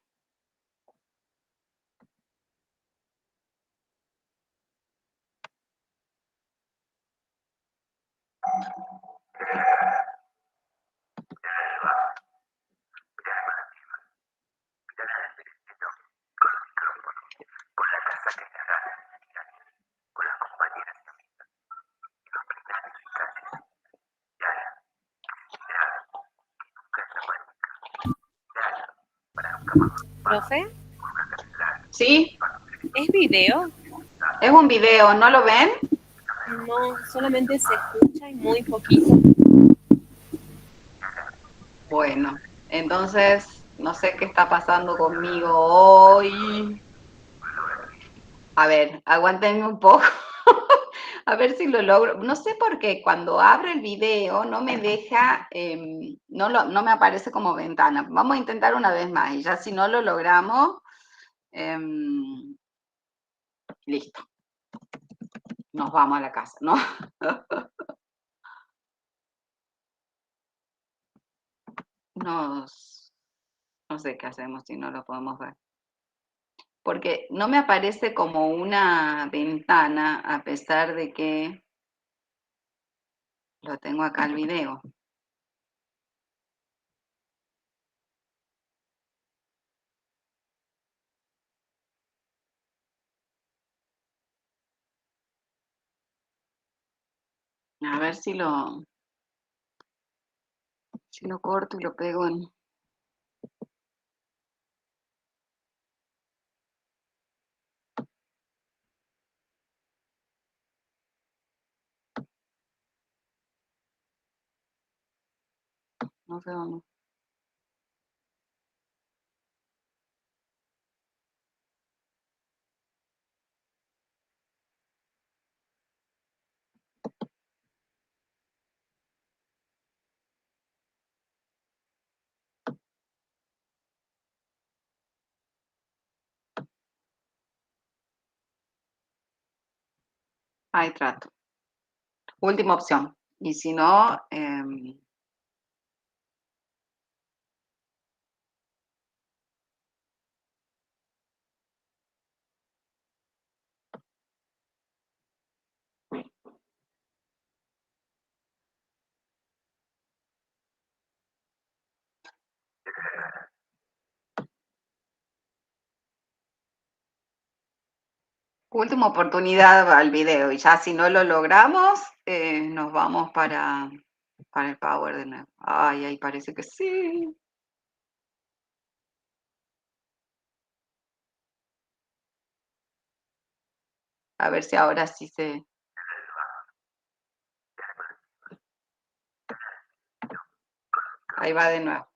Profe, ¿Sí? ¿es video? Es un video, ¿no lo ven? No, solamente se escucha y muy poquito. Bueno, entonces no sé qué está pasando conmigo hoy. A ver, aguántenme un poco. A ver si lo logro. No sé por qué cuando abro el video no me deja, no me aparece como ventana. Vamos a intentar una vez más y ya si no lo logramos, listo. Nos vamos a la casa, ¿no? No sé qué hacemos si no lo podemos ver. Porque no me aparece como una ventana a pesar de que lo tengo acá el video. A ver si lo corto y lo pego en... No sé dónde. Ahí trato. Última opción. Y si no, última oportunidad al video. Y ya si no lo logramos, nos vamos para el power de nuevo. Ay, ahí parece que sí. A ver si ahora sí se... Ahí va de nuevo.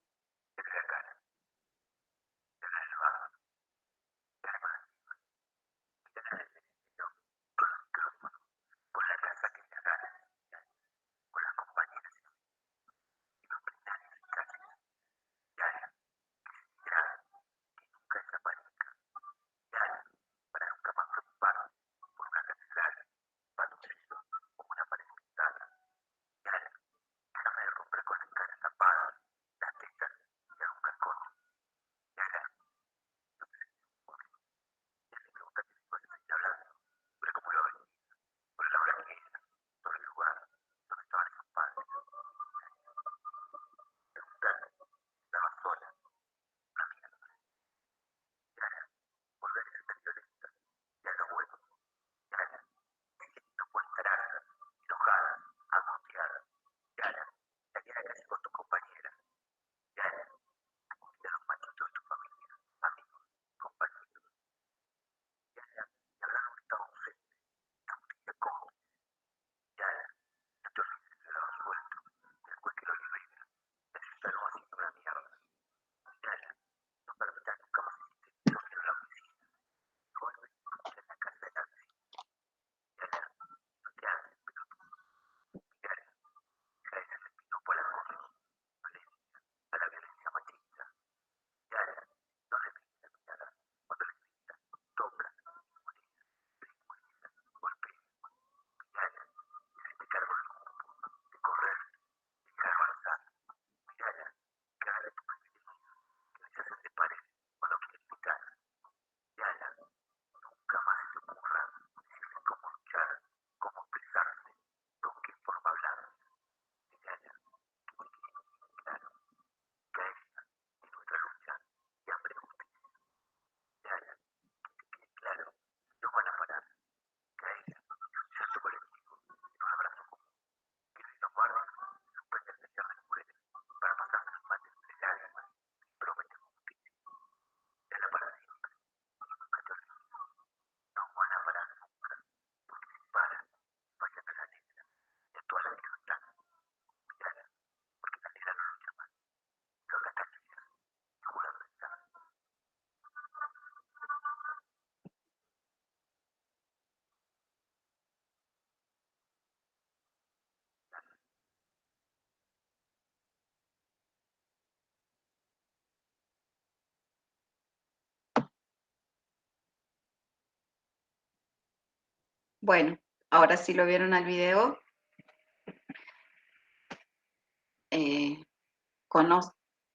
Bueno, ahora sí lo vieron al video.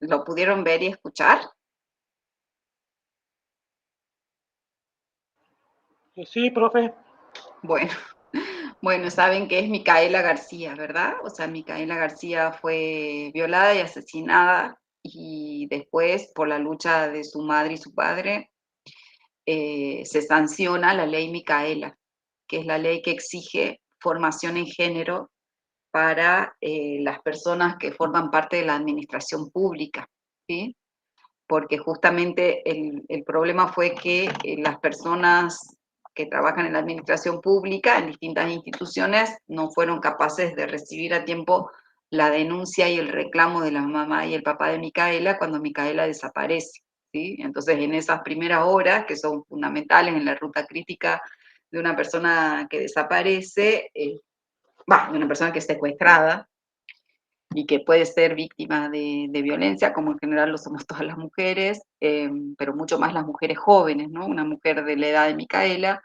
¿Lo pudieron ver y escuchar? Sí, profe. Bueno, bueno, saben que es Micaela García, ¿verdad? O sea, Micaela García fue violada y asesinada y después, por la lucha de su madre y su padre, se sanciona la ley Micaela, que es la ley que exige formación en género para las personas que forman parte de la administración pública, ¿sí? Porque justamente el problema fue que las personas que trabajan en la administración pública, en distintas instituciones, no fueron capaces de recibir a tiempo la denuncia y el reclamo de la mamá y el papá de Micaela cuando Micaela desaparece, ¿sí? Entonces, en esas primeras horas, que son fundamentales en la ruta crítica de una persona que desaparece, de una persona que es secuestrada, y que puede ser víctima de violencia, como en general lo somos todas las mujeres, pero mucho más las mujeres jóvenes, ¿no? Una mujer de la edad de Micaela.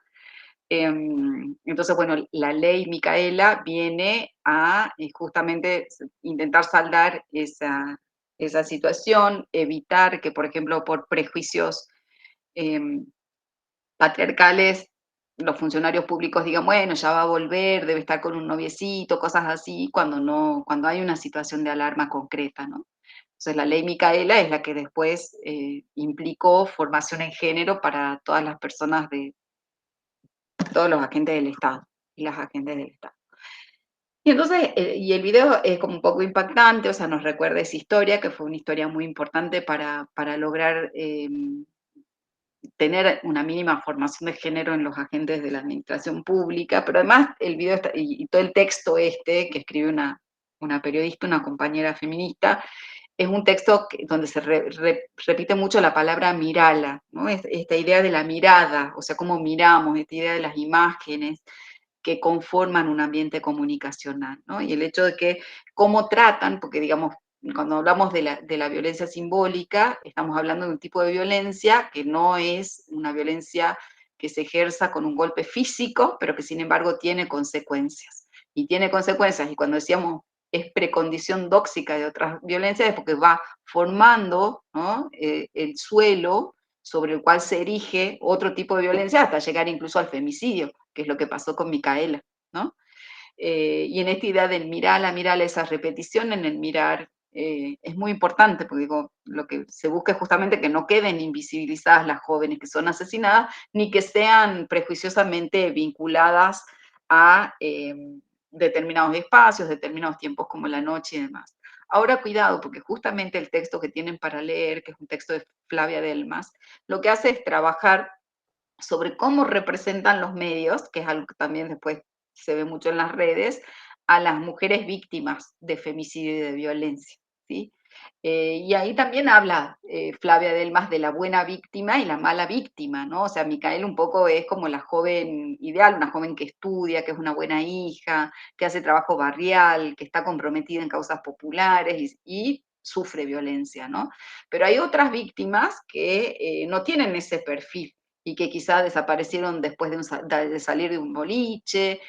Entonces, bueno, la ley Micaela viene a justamente intentar saldar esa situación, evitar que, por ejemplo, por prejuicios patriarcales, los funcionarios públicos digan, bueno, ya va a volver, debe estar con un noviecito, cosas así, cuando no, cuando hay una situación de alarma concreta, ¿no? Entonces la ley Micaela es la que después implicó formación en género para todas las personas de todos los agentes del Estado y las agentes del Estado. Y entonces, y el video es como un poco impactante, o sea, nos recuerda esa historia, que fue una historia muy importante para lograr tener una mínima formación de género en los agentes de la administración pública, pero además el video y todo el texto que escribe una periodista, una compañera feminista, es un texto donde se repite mucho la palabra mirala, ¿no? Esta idea de la mirada, o sea, cómo miramos, esta idea de las imágenes que conforman un ambiente comunicacional, ¿no? Y el hecho de que cómo tratan, porque digamos, cuando hablamos de la violencia simbólica, estamos hablando de un tipo de violencia que no es una violencia que se ejerza con un golpe físico, pero que sin embargo tiene consecuencias. Y tiene consecuencias, y cuando decíamos es precondición dóxica de otras violencias, es porque va formando, ¿no? El suelo sobre el cual se erige otro tipo de violencia hasta llegar incluso al femicidio, que es lo que pasó con Micaela, ¿no? Y en esta idea del mirar, esa repetición en el mirar, es muy importante, porque digo, lo que se busca es justamente que no queden invisibilizadas las jóvenes que son asesinadas, ni que sean prejuiciosamente vinculadas a determinados espacios, determinados tiempos como la noche y demás. Ahora cuidado, porque justamente el texto que tienen para leer, que es un texto de Flavia Delmas, lo que hace es trabajar sobre cómo representan los medios, que es algo que también después se ve mucho en las redes, a las mujeres víctimas de femicidio y de violencia, ¿sí? Y ahí también habla Flavia Delmas de la buena víctima y la mala víctima, ¿no? O sea, Micaela un poco es como la joven ideal, una joven que estudia, que es una buena hija, que hace trabajo barrial, que está comprometida en causas populares y sufre violencia, ¿no? Pero hay otras víctimas que no tienen ese perfil y que quizá desaparecieron después de salir de un boliche,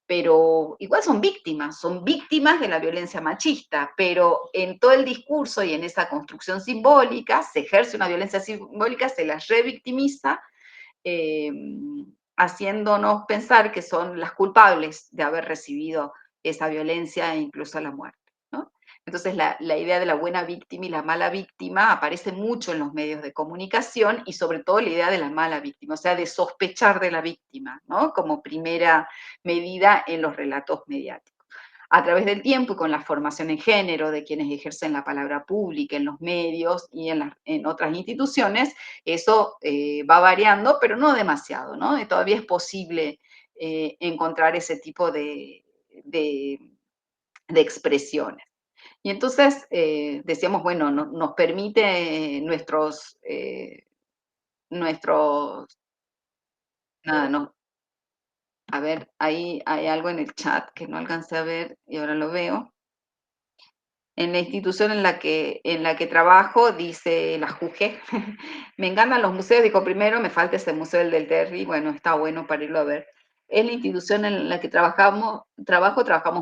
pero igual son víctimas de la violencia machista, pero en todo el discurso y en esa construcción simbólica se ejerce una violencia simbólica, se las revictimiza, eh, haciéndonos pensar que son las culpables de haber recibido esa violencia e incluso la muerte, ¿no? Entonces la idea de la buena víctima y la mala víctima aparece mucho en los medios de comunicación y sobre todo la idea de la mala víctima, o sea, de sospechar de la víctima, ¿no? Como primera medida en los relatos mediáticos. A través del tiempo y con la formación en género de quienes ejercen la palabra pública en los medios y en otras instituciones, eso va variando, pero no demasiado, ¿no? Y todavía es posible encontrar ese tipo de, de expresiones. Y entonces decíamos, bueno, nos permite nuestros, nada, no, a ver, ahí hay algo en el chat que no alcancé a ver y ahora lo veo. En la institución en la que trabajo, dice la Juge, me encantan los museos, dijo primero, me falta ese museo del Terry, bueno, está bueno para irlo a ver. es la institución en la que trabajamos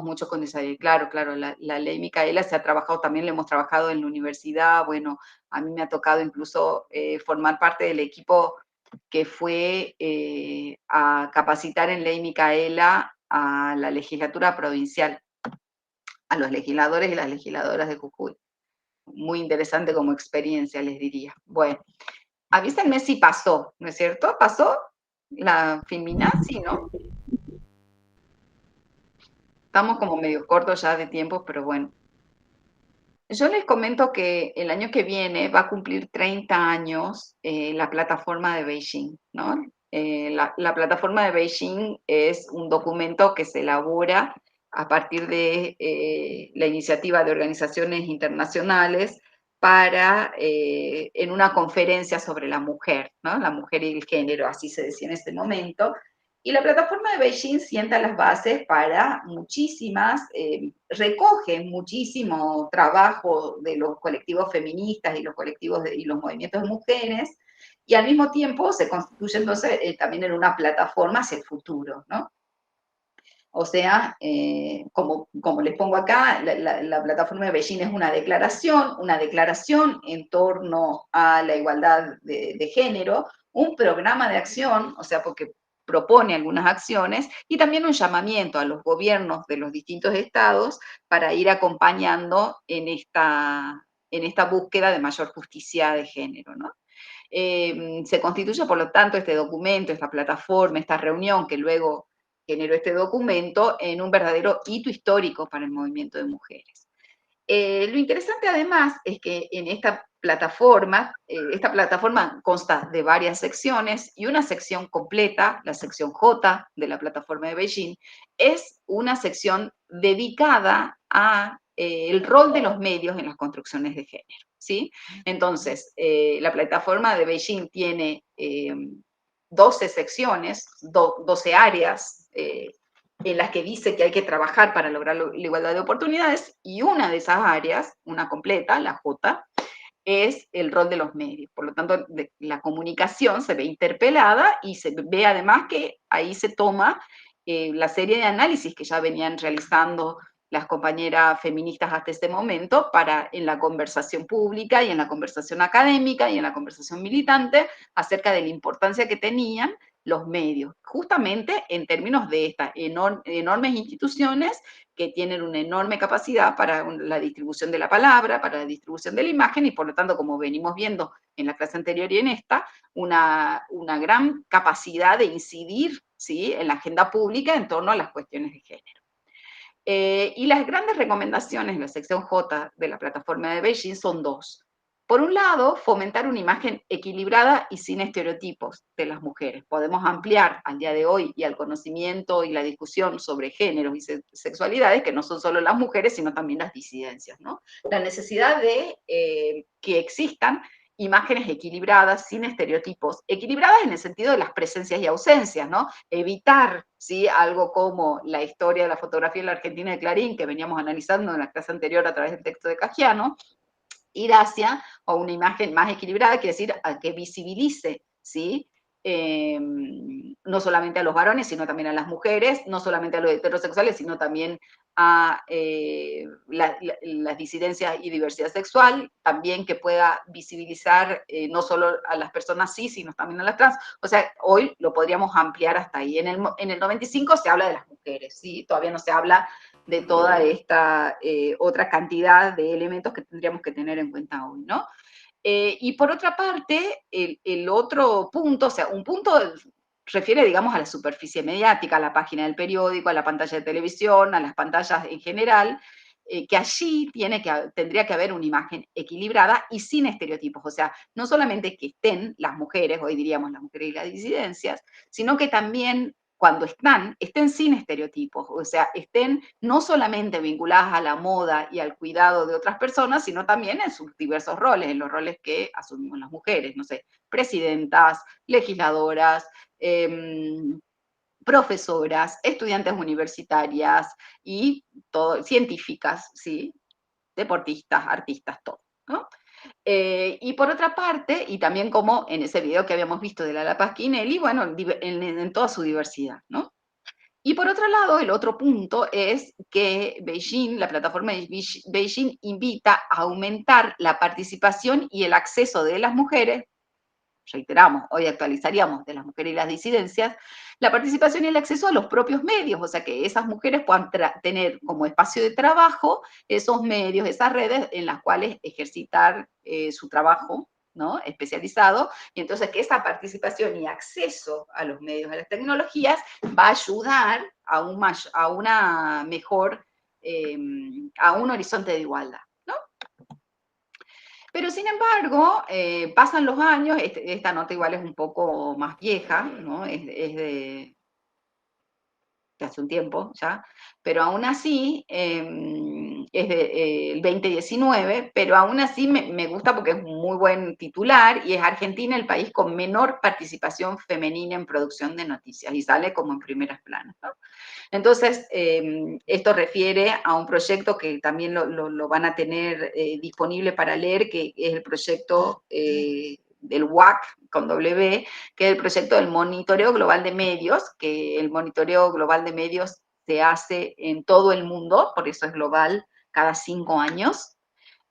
mucho con Israel. Claro, la ley Micaela se ha trabajado, también la hemos trabajado en la universidad. Bueno, a mí me ha tocado incluso formar parte del equipo que fue a capacitar en ley Micaela a la legislatura provincial, a los legisladores y las legisladoras de Jujuy. Muy interesante como experiencia, les diría. Bueno, avísenme si pasó, ¿no es cierto? ¿Pasó la filmina? Sí, ¿no? Estamos como medio cortos ya de tiempo, pero bueno. Yo les comento que el año que viene va a cumplir 30 años la plataforma de Beijing, ¿no? La plataforma de Beijing es un documento que se elabora a partir de la iniciativa de organizaciones internacionales para, en una conferencia sobre la mujer, ¿no? La mujer y el género, así se decía en ese momento. Y la plataforma de Beijing sienta las bases para recoge muchísimo trabajo de los colectivos feministas y los colectivos y los movimientos de mujeres, y al mismo tiempo se constituye entonces también en una plataforma hacia el futuro, ¿no? O sea, como les pongo acá, la plataforma de Beijing es una declaración en torno a la igualdad de género, un programa de acción, o sea, porque propone algunas acciones, y también un llamamiento a los gobiernos de los distintos estados para ir acompañando en esta búsqueda de mayor justicia de género, ¿no? Se constituye, por lo tanto, este documento, esta plataforma, esta reunión que luego generó este documento en un verdadero hito histórico para el movimiento de mujeres. Lo interesante además es que en esta plataforma consta de varias secciones y una sección completa, la sección J de la plataforma de Beijing, es una sección dedicada a el rol de los medios en las construcciones de género, ¿sí? Entonces, la plataforma de Beijing tiene 12 secciones, 12 áreas, en las que dice que hay que trabajar para lograr la igualdad de oportunidades, y una de esas áreas, una completa, la J, es el rol de los medios. Por lo tanto, la comunicación se ve interpelada y se ve además que ahí se toma la serie de análisis que ya venían realizando las compañeras feministas hasta este momento para en la conversación pública y en la conversación académica y en la conversación militante acerca de la importancia que tenían los medios, justamente en términos de estas enormes instituciones que tienen una enorme capacidad para la distribución de la palabra, para la distribución de la imagen, y por lo tanto, como venimos viendo en la clase anterior y en esta, una gran capacidad de incidir, ¿sí?, en la agenda pública en torno a las cuestiones de género. Y las grandes recomendaciones en la sección J de la plataforma de Beijing son dos. Por un lado, fomentar una imagen equilibrada y sin estereotipos de las mujeres. Podemos ampliar al día de hoy y al conocimiento y la discusión sobre géneros y sexualidades, que no son solo las mujeres, sino también las disidencias, ¿no? La necesidad de que existan imágenes equilibradas, sin estereotipos, equilibradas en el sentido de las presencias y ausencias, ¿no? Evitar, ¿sí?, algo como la historia de la fotografía en la Argentina de Clarín, que veníamos analizando en la clase anterior a través del texto de Caggiano, ir hacia a una imagen más equilibrada, quiere decir a que visibilice, ¿sí?, no solamente a los varones, sino también a las mujeres, no solamente a los heterosexuales, sino también a las disidencias y diversidad sexual, también que pueda visibilizar no solo a las personas cis, sino también a las trans. O sea, hoy lo podríamos ampliar hasta ahí. En el 95 se habla de las mujeres, ¿sí? Todavía no se habla de toda esta otra cantidad de elementos que tendríamos que tener en cuenta hoy, ¿no? Y por otra parte, el otro punto, o sea, un punto refiere, digamos, a la superficie mediática, a la página del periódico, a la pantalla de televisión, a las pantallas en general, que allí tendría que haber una imagen equilibrada y sin estereotipos. O sea, no solamente que estén las mujeres, hoy diríamos las mujeres y las disidencias, sino que también cuando estén sin estereotipos, o sea, estén no solamente vinculadas a la moda y al cuidado de otras personas, sino también en sus diversos roles, en los roles que asumimos las mujeres, no sé, presidentas, legisladoras, profesoras, estudiantes universitarias y científicas, ¿sí?, deportistas, artistas, todo, ¿no? Y por otra parte, y también como en ese video que habíamos visto de Lala Pasquinelli, bueno, en toda su diversidad, ¿no? Y por otro lado, el otro punto es que Beijing, la plataforma de Beijing invita a aumentar la participación y el acceso de las mujeres, reiteramos, hoy actualizaríamos de las mujeres y las disidencias, la participación y el acceso a los propios medios, o sea, que esas mujeres puedan tener como espacio de trabajo esos medios, esas redes en las cuales ejercitar su trabajo, ¿no? Especializado, y entonces que esa participación y acceso a los medios, a las tecnologías, va a ayudar a, a una mejor, a un horizonte de igualdad. Pero sin embargo, pasan los años, esta nota igual es un poco más vieja, ¿no? Es de hace un tiempo ya, pero aún así es del 2019, pero aún así me gusta porque es un muy buen titular y es Argentina el país con menor participación femenina en producción de noticias y sale como en primeras planas, ¿no? Entonces, esto refiere a un proyecto que también lo van a tener disponible para leer, que es el proyecto del WAC con W, que es el proyecto del monitoreo global de medios, que el monitoreo global de medios se hace en todo el mundo, por eso es global, cada 5 años.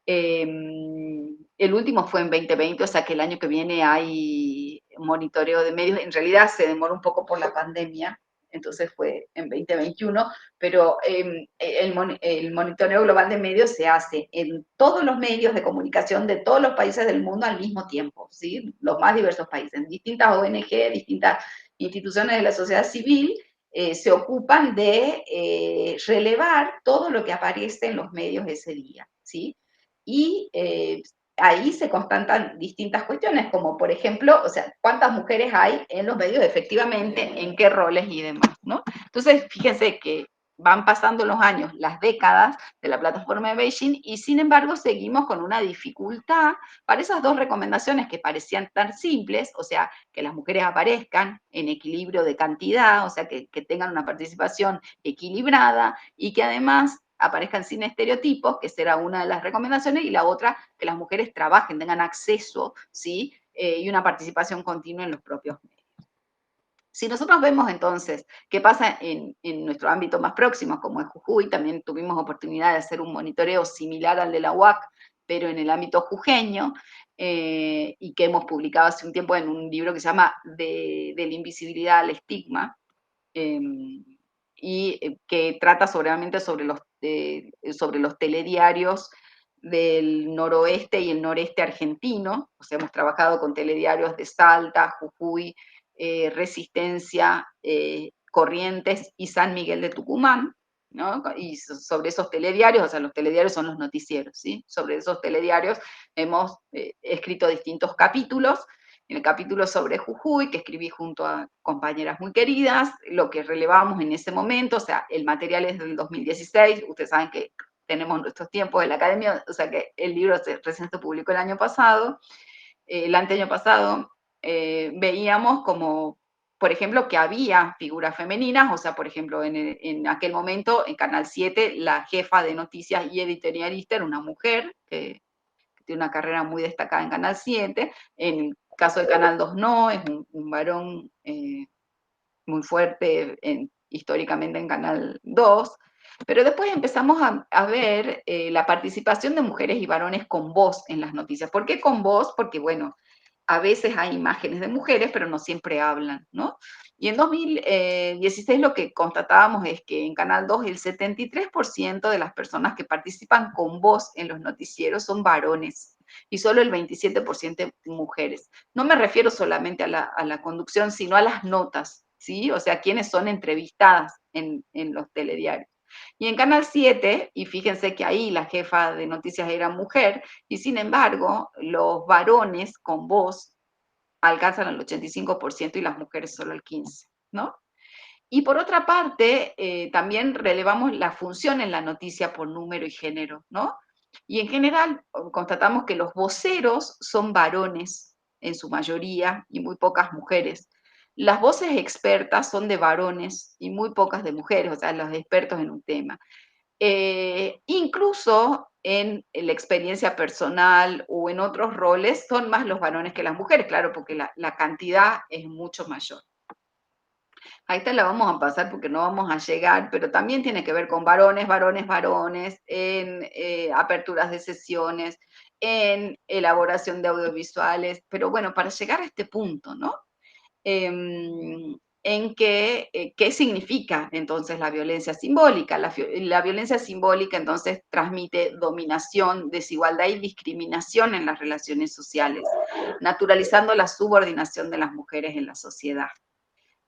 El último fue en 2020, o sea que el año que viene hay monitoreo de medios. En realidad se demoró un poco por la pandemia, entonces fue en 2021, pero el monitoreo global de medios se hace en todos los medios de comunicación de todos los países del mundo al mismo tiempo, ¿sí? Los más diversos países, en distintas ONG, distintas instituciones de la sociedad civil, se ocupan de relevar todo lo que aparece en los medios ese día, ¿sí? Y ahí se constatan distintas cuestiones, como por ejemplo, o sea, cuántas mujeres hay en los medios efectivamente, en qué roles y demás, ¿no? Entonces, fíjense que van pasando los años, las décadas de la plataforma de Beijing y sin embargo seguimos con una dificultad para esas dos recomendaciones que parecían tan simples, o sea, que las mujeres aparezcan en equilibrio de cantidad, o sea, que tengan una participación equilibrada y que además aparezcan sin estereotipos, que será una de las recomendaciones, y la otra, que las mujeres trabajen, tengan acceso, ¿sí? Y una participación continua en los propios medios. Si nosotros vemos entonces qué pasa en nuestro ámbito más próximo, como es Jujuy, también tuvimos oportunidad de hacer un monitoreo similar al de la UAC, pero en el ámbito jujeño, y que hemos publicado hace un tiempo en un libro que se llama De la invisibilidad al estigma, y que trata sobre los telediarios del noroeste y el noreste argentino. O sea, hemos trabajado con telediarios de Salta, Jujuy, Resistencia, Corrientes y San Miguel de Tucumán, ¿no? Y sobre esos telediarios, o sea, los telediarios son los noticieros, ¿sí? Sobre esos telediarios hemos escrito distintos capítulos. En el capítulo sobre Jujuy, que escribí junto a compañeras muy queridas, lo que relevamos en ese momento, o sea, el material es del 2016, ustedes saben que tenemos nuestros tiempos en la academia, o sea que el libro recién se publicó el año pasado, el anteaño pasado, veíamos como, por ejemplo, que había figuras femeninas, o sea, por ejemplo, en aquel momento, en Canal 7, la jefa de noticias y editorialista era una mujer, que tiene una carrera muy destacada en Canal 7, en el caso de Canal 2 no, es un varón muy fuerte históricamente en Canal 2, pero después empezamos a ver la participación de mujeres y varones con voz en las noticias. ¿Por qué con voz? Porque, bueno, a veces hay imágenes de mujeres, pero no siempre hablan, ¿no? Y en 2016 lo que constatábamos es que en Canal 2 el 73% de las personas que participan con voz en los noticieros son varones y solo el 27% mujeres. No me refiero solamente a la conducción, sino a las notas, ¿sí? O sea, quiénes son entrevistadas en los telediarios. Y en Canal 7, y fíjense que ahí la jefa de noticias era mujer, y sin embargo, los varones con voz alcanzan el 85% y las mujeres solo el 15%, ¿no? Y por otra parte, también relevamos la función en la noticia por número y género, ¿no? Y en general constatamos que los voceros son varones en su mayoría y muy pocas mujeres. Las voces expertas son de varones y muy pocas de mujeres, o sea, los expertos en un tema. Incluso en la experiencia personal o en otros roles son más los varones que las mujeres, claro, porque la cantidad es mucho mayor. Ahí te la vamos a pasar porque no vamos a llegar, pero también tiene que ver con varones, varones, varones, en aperturas de sesiones, en elaboración de audiovisuales, pero bueno, para llegar a este punto, ¿no? En que, qué significa entonces la violencia simbólica. La violencia simbólica entonces transmite dominación, desigualdad y discriminación en las relaciones sociales, naturalizando la subordinación de las mujeres en la sociedad.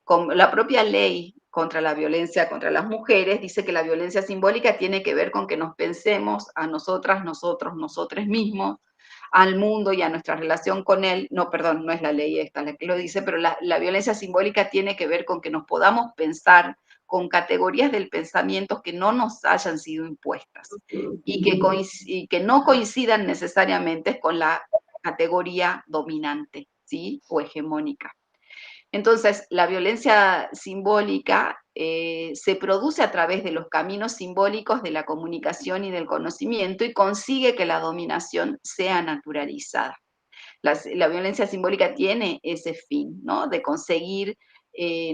Con la propia ley contra la violencia contra las mujeres dice que la violencia simbólica tiene que ver con que nos pensemos a nosotras, nosotros, nosotres mismos, al mundo y a nuestra relación con él. No, perdón, no es la ley esta la que lo dice, pero la violencia simbólica tiene que ver con que nos podamos pensar con categorías del pensamiento que no nos hayan sido impuestas y que no coincidan necesariamente con la categoría dominante, ¿sí? O hegemónica. Entonces, la violencia simbólica se produce a través de los caminos simbólicos de la comunicación y del conocimiento y consigue que la dominación sea naturalizada. La violencia simbólica tiene ese fin, ¿no? De conseguir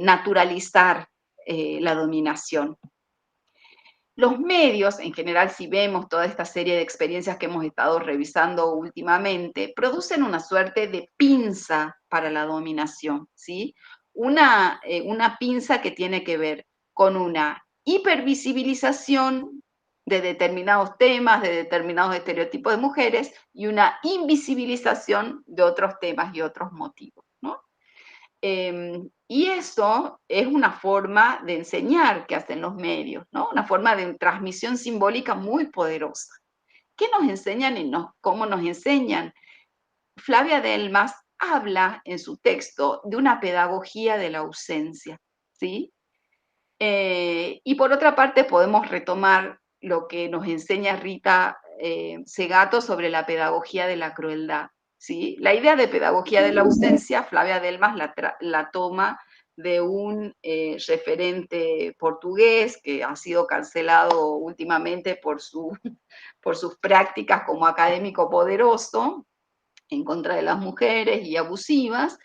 naturalizar la dominación. Los medios, en general, si vemos toda esta serie de experiencias que hemos estado revisando últimamente, producen una suerte de pinza para la dominación, ¿sí? Una pinza que tiene que ver con una hipervisibilización de determinados temas, de determinados estereotipos de mujeres y una invisibilización de otros temas y otros motivos, ¿no? Y eso es una forma de enseñar que hacen los medios, ¿no? Una forma de transmisión simbólica muy poderosa. ¿Qué nos enseñan y cómo nos enseñan? Flavia Delmas habla en su texto de una pedagogía de la ausencia, ¿sí? Y por otra parte podemos retomar lo que nos enseña Rita Segato sobre la pedagogía de la crueldad, ¿sí? La idea de pedagogía de la ausencia, Flavia Delmas la toma de un referente portugués que ha sido cancelado últimamente por sus prácticas como académico poderoso en contra de las mujeres y abusivas,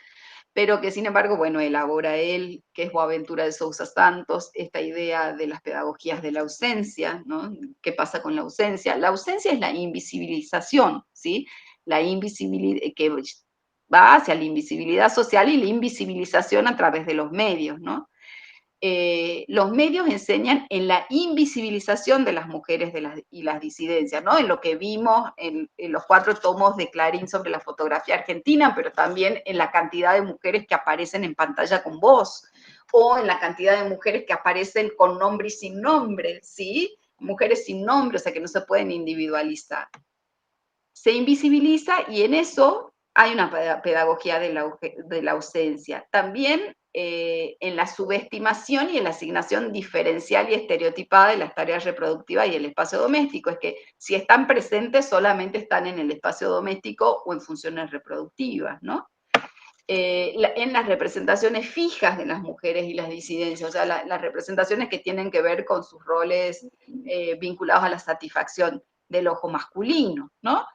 pero que sin embargo, bueno, elabora él, que es Boaventura de Sousa Santos, esta idea de las pedagogías de la ausencia, ¿no? ¿Qué pasa con la ausencia? La ausencia es la invisibilización, ¿sí? La invisibilidad, que va hacia la invisibilidad social y la invisibilización a través de los medios, ¿no? Los medios enseñan en la invisibilización de las mujeres y las disidencias, ¿no? En lo que vimos en los 4 tomos de Clarín sobre la fotografía argentina, pero también en la cantidad de mujeres que aparecen en pantalla con voz, o en la cantidad de mujeres que aparecen con nombre y sin nombre, ¿sí? Mujeres sin nombre, o sea que no se pueden individualizar. Se invisibiliza y en eso hay una pedagogía de la ausencia. También en la subestimación y en la asignación diferencial y estereotipada de las tareas reproductivas y el espacio doméstico. Es que si están presentes solamente están en el espacio doméstico o en funciones reproductivas, ¿no? En las representaciones fijas de las mujeres y las disidencias, o sea, las representaciones que tienen que ver con sus roles vinculados a la satisfacción del ojo masculino, ¿no?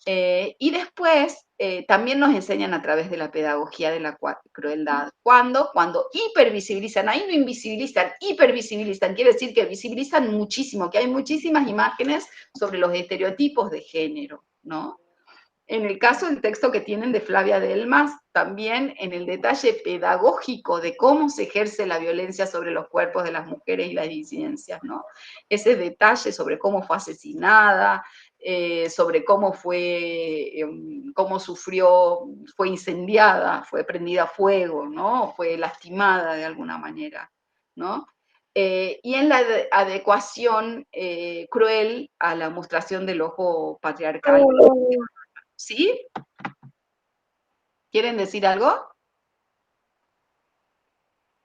Y después también nos enseñan a través de la pedagogía de la crueldad. Cuando hipervisibilizan, ahí no invisibilizan, hipervisibilizan, quiere decir que visibilizan muchísimo, que hay muchísimas imágenes sobre los estereotipos de género, ¿no? En el caso del texto que tienen de Flavia Delmas, también en el detalle pedagógico de cómo se ejerce la violencia sobre los cuerpos de las mujeres y las disidencias, ¿no? Ese detalle sobre cómo fue asesinada, sobre cómo sufrió, fue incendiada, fue prendida a fuego, ¿no? Fue lastimada de alguna manera, ¿no? Y en la adecuación cruel a la mostración del ojo patriarcal. ¿Sí? ¿Quieren decir algo?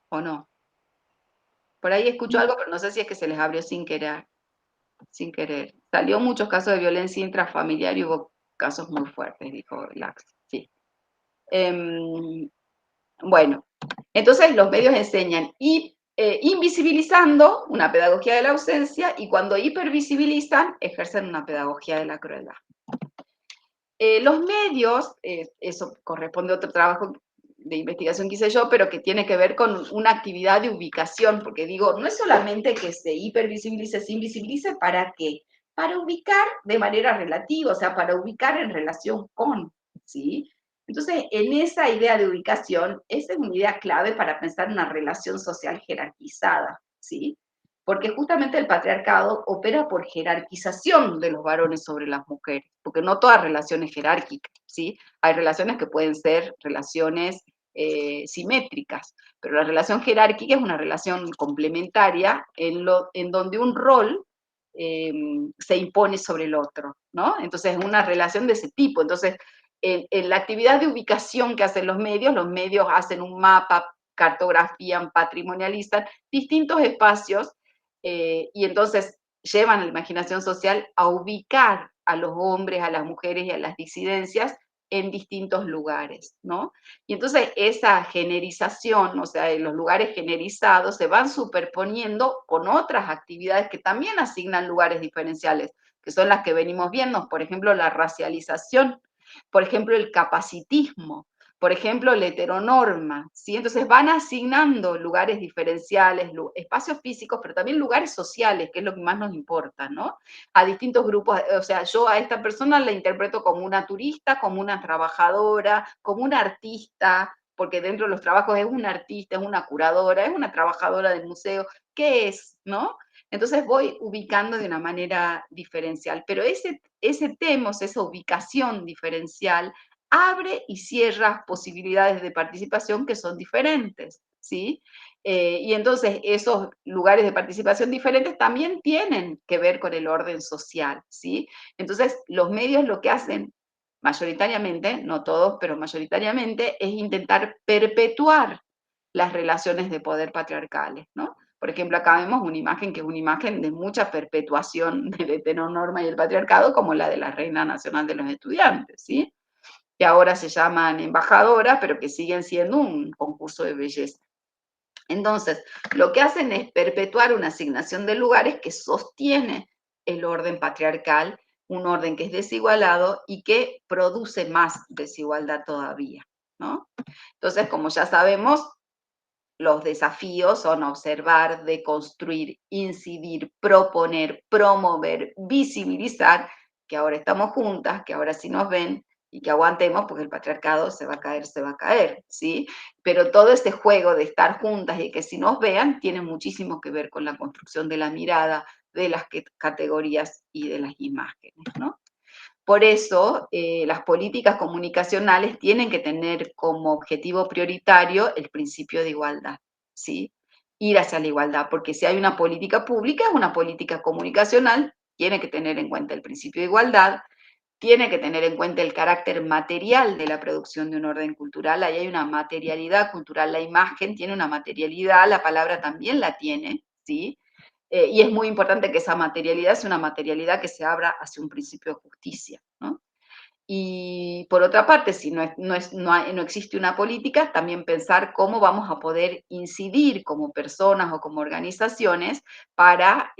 ¿O no? Por ahí escucho algo, pero no sé si es que se les abrió sin querer. Sin querer. Salió muchos casos de violencia intrafamiliar y hubo casos muy fuertes, dijo Lax. Sí. Bueno, entonces los medios enseñan invisibilizando una pedagogía de la ausencia y cuando hipervisibilizan ejercen una pedagogía de la crueldad. Los medios, eso corresponde a otro trabajo de investigación que hice yo, pero que tiene que ver con una actividad de ubicación, porque digo, no es solamente que se hipervisibilice, se invisibilice, ¿para qué? Para ubicar de manera relativa, o sea, para ubicar en relación con, ¿sí? Entonces, en esa idea de ubicación, esa es una idea clave para pensar una relación social jerarquizada, ¿sí? Porque justamente el patriarcado opera por jerarquización de los varones sobre las mujeres, porque no todas relaciones jerárquicas, ¿sí? Hay relaciones que pueden ser relaciones simétricas, pero la relación jerárquica es una relación complementaria en donde un rol se impone sobre el otro, ¿no? Entonces es una relación de ese tipo. Entonces, en la actividad de ubicación que hacen los medios hacen un mapa, cartografían, patrimonializan distintos espacios y entonces llevan a la imaginación social a ubicar a los hombres, a las mujeres y a las disidencias en distintos lugares, ¿no? Y entonces esa generización, o sea, los lugares generizados se van superponiendo con otras actividades que también asignan lugares diferenciales, que son las que venimos viendo, por ejemplo, la racialización, por ejemplo, el capacitismo, por ejemplo, la heteronorma, ¿sí? Entonces van asignando lugares diferenciales, espacios físicos, pero también lugares sociales, que es lo que más nos importa, ¿no? A distintos grupos, o sea, yo a esta persona la interpreto como una turista, como una trabajadora, como una artista, porque dentro de los trabajos es una artista, es una curadora, es una trabajadora del museo, ¿qué es, no? Entonces voy ubicando de una manera diferencial, pero ese tema, esa ubicación diferencial, abre y cierra posibilidades de participación que son diferentes, ¿sí? Y entonces esos lugares de participación diferentes también tienen que ver con el orden social, ¿sí? Entonces los medios lo que hacen mayoritariamente, no todos, pero mayoritariamente, es intentar perpetuar las relaciones de poder patriarcales, ¿no? Por ejemplo, acá vemos una imagen que es una imagen de mucha perpetuación de la heteronorma y el patriarcado, como la de la Reina Nacional de los Estudiantes, ¿sí? Que ahora se llaman embajadoras, pero que siguen siendo un concurso de belleza. Entonces, lo que hacen es perpetuar una asignación de lugares que sostiene el orden patriarcal, un orden que es desigualado y que produce más desigualdad todavía, ¿no? Entonces, como ya sabemos, los desafíos son observar, deconstruir, incidir, proponer, promover, visibilizar, que ahora estamos juntas, que ahora sí nos ven y que aguantemos porque el patriarcado se va a caer, ¿sí? Pero todo ese juego de estar juntas y que si nos vean tiene muchísimo que ver con la construcción de la mirada, de las categorías y de las imágenes, ¿no? Por eso, las políticas comunicacionales tienen que tener como objetivo prioritario el principio de igualdad, ¿sí? Ir hacia la igualdad, porque si hay una política pública, es una política comunicacional, tiene que tener en cuenta el principio de igualdad, tiene que tener en cuenta el carácter material de la producción de un orden cultural, ahí hay una materialidad cultural, la imagen tiene una materialidad, la palabra también la tiene, ¿sí? Y es muy importante que esa materialidad sea una materialidad que se abra hacia un principio de justicia, ¿no? Y por otra parte, si no existe una política, también pensar cómo vamos a poder incidir como personas o como organizaciones para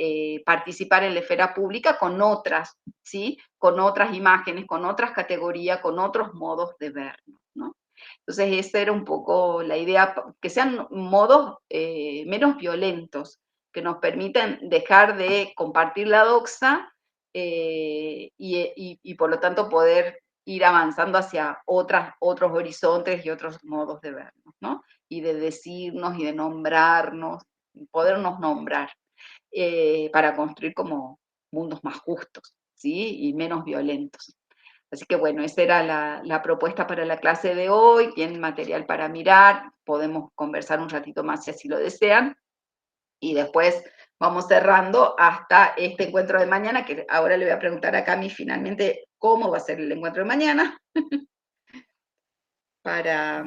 participar en la esfera pública con otras, ¿sí? Con otras imágenes, con otras categorías, con otros modos de vernos, ¿no? Entonces, esa era un poco la idea, que sean modos menos violentos, que nos permitan dejar de compartir la doxa y por lo tanto poder ir avanzando hacia otros horizontes y otros modos de vernos, ¿no? Y de decirnos y de nombrarnos, podernos nombrar, para construir como mundos más justos, ¿sí? Y menos violentos. Así que bueno, esa era la propuesta para la clase de hoy, tienen material para mirar, podemos conversar un ratito más si así lo desean, y después vamos cerrando hasta este encuentro de mañana, que ahora le voy a preguntar a Cami finalmente cómo va a ser el encuentro de mañana. Para...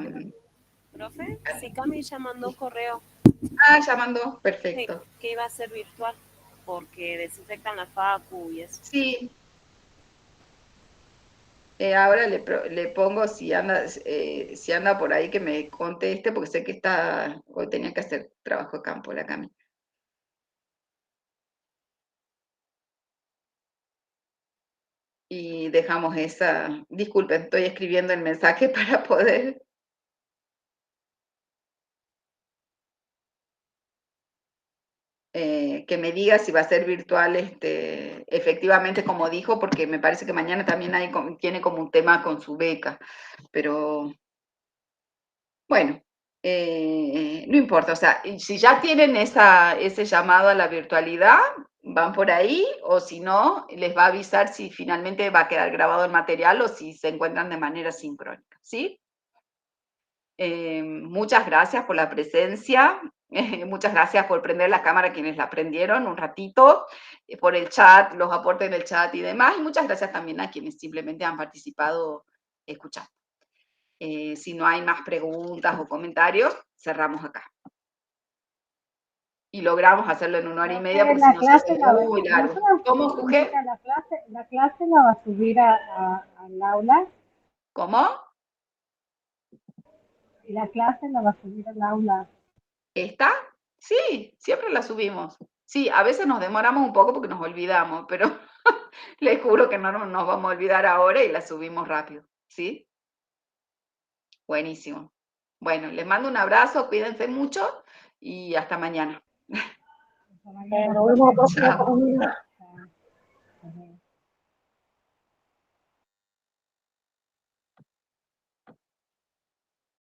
Profe, sí, Cami ya mandó correo, Ya mandó, sí, perfecto. que iba a ser virtual, porque desinfectan la facu y eso. Sí, ahora le pongo si anda por ahí que me conteste, porque sé que hoy tenía que hacer trabajo de campo la Cami. Y dejamos esa, disculpen, estoy escribiendo el mensaje para poder que me diga si va a ser virtual efectivamente como dijo, porque me parece que mañana también tiene como un tema con su beca, pero bueno, no importa, o sea, si ya tienen ese llamado a la virtualidad, van por ahí, o si no, les va a avisar si finalmente va a quedar grabado el material o si se encuentran de manera sincrónica, ¿sí? Muchas gracias por la presencia, muchas gracias por prender la cámara quienes la prendieron un ratito, por el chat, los aportes en el chat y demás, y muchas gracias también a quienes simplemente han participado escuchando. Si no hay más preguntas o comentarios, cerramos acá. Y logramos hacerlo en 1 hora y media, porque si no se hace muy largo. ¿Cómo, Juge? La clase la va a subir al aula. ¿Cómo? La clase la va a subir al aula. ¿Está? Sí, siempre la subimos. Sí, a veces nos demoramos un poco porque nos olvidamos, pero les juro que no nos vamos a olvidar ahora y la subimos rápido, ¿sí? Buenísimo. Bueno, les mando un abrazo, cuídense mucho y hasta mañana. Hasta mañana. Nos vemos la próxima Chao. oportunidad. Chao.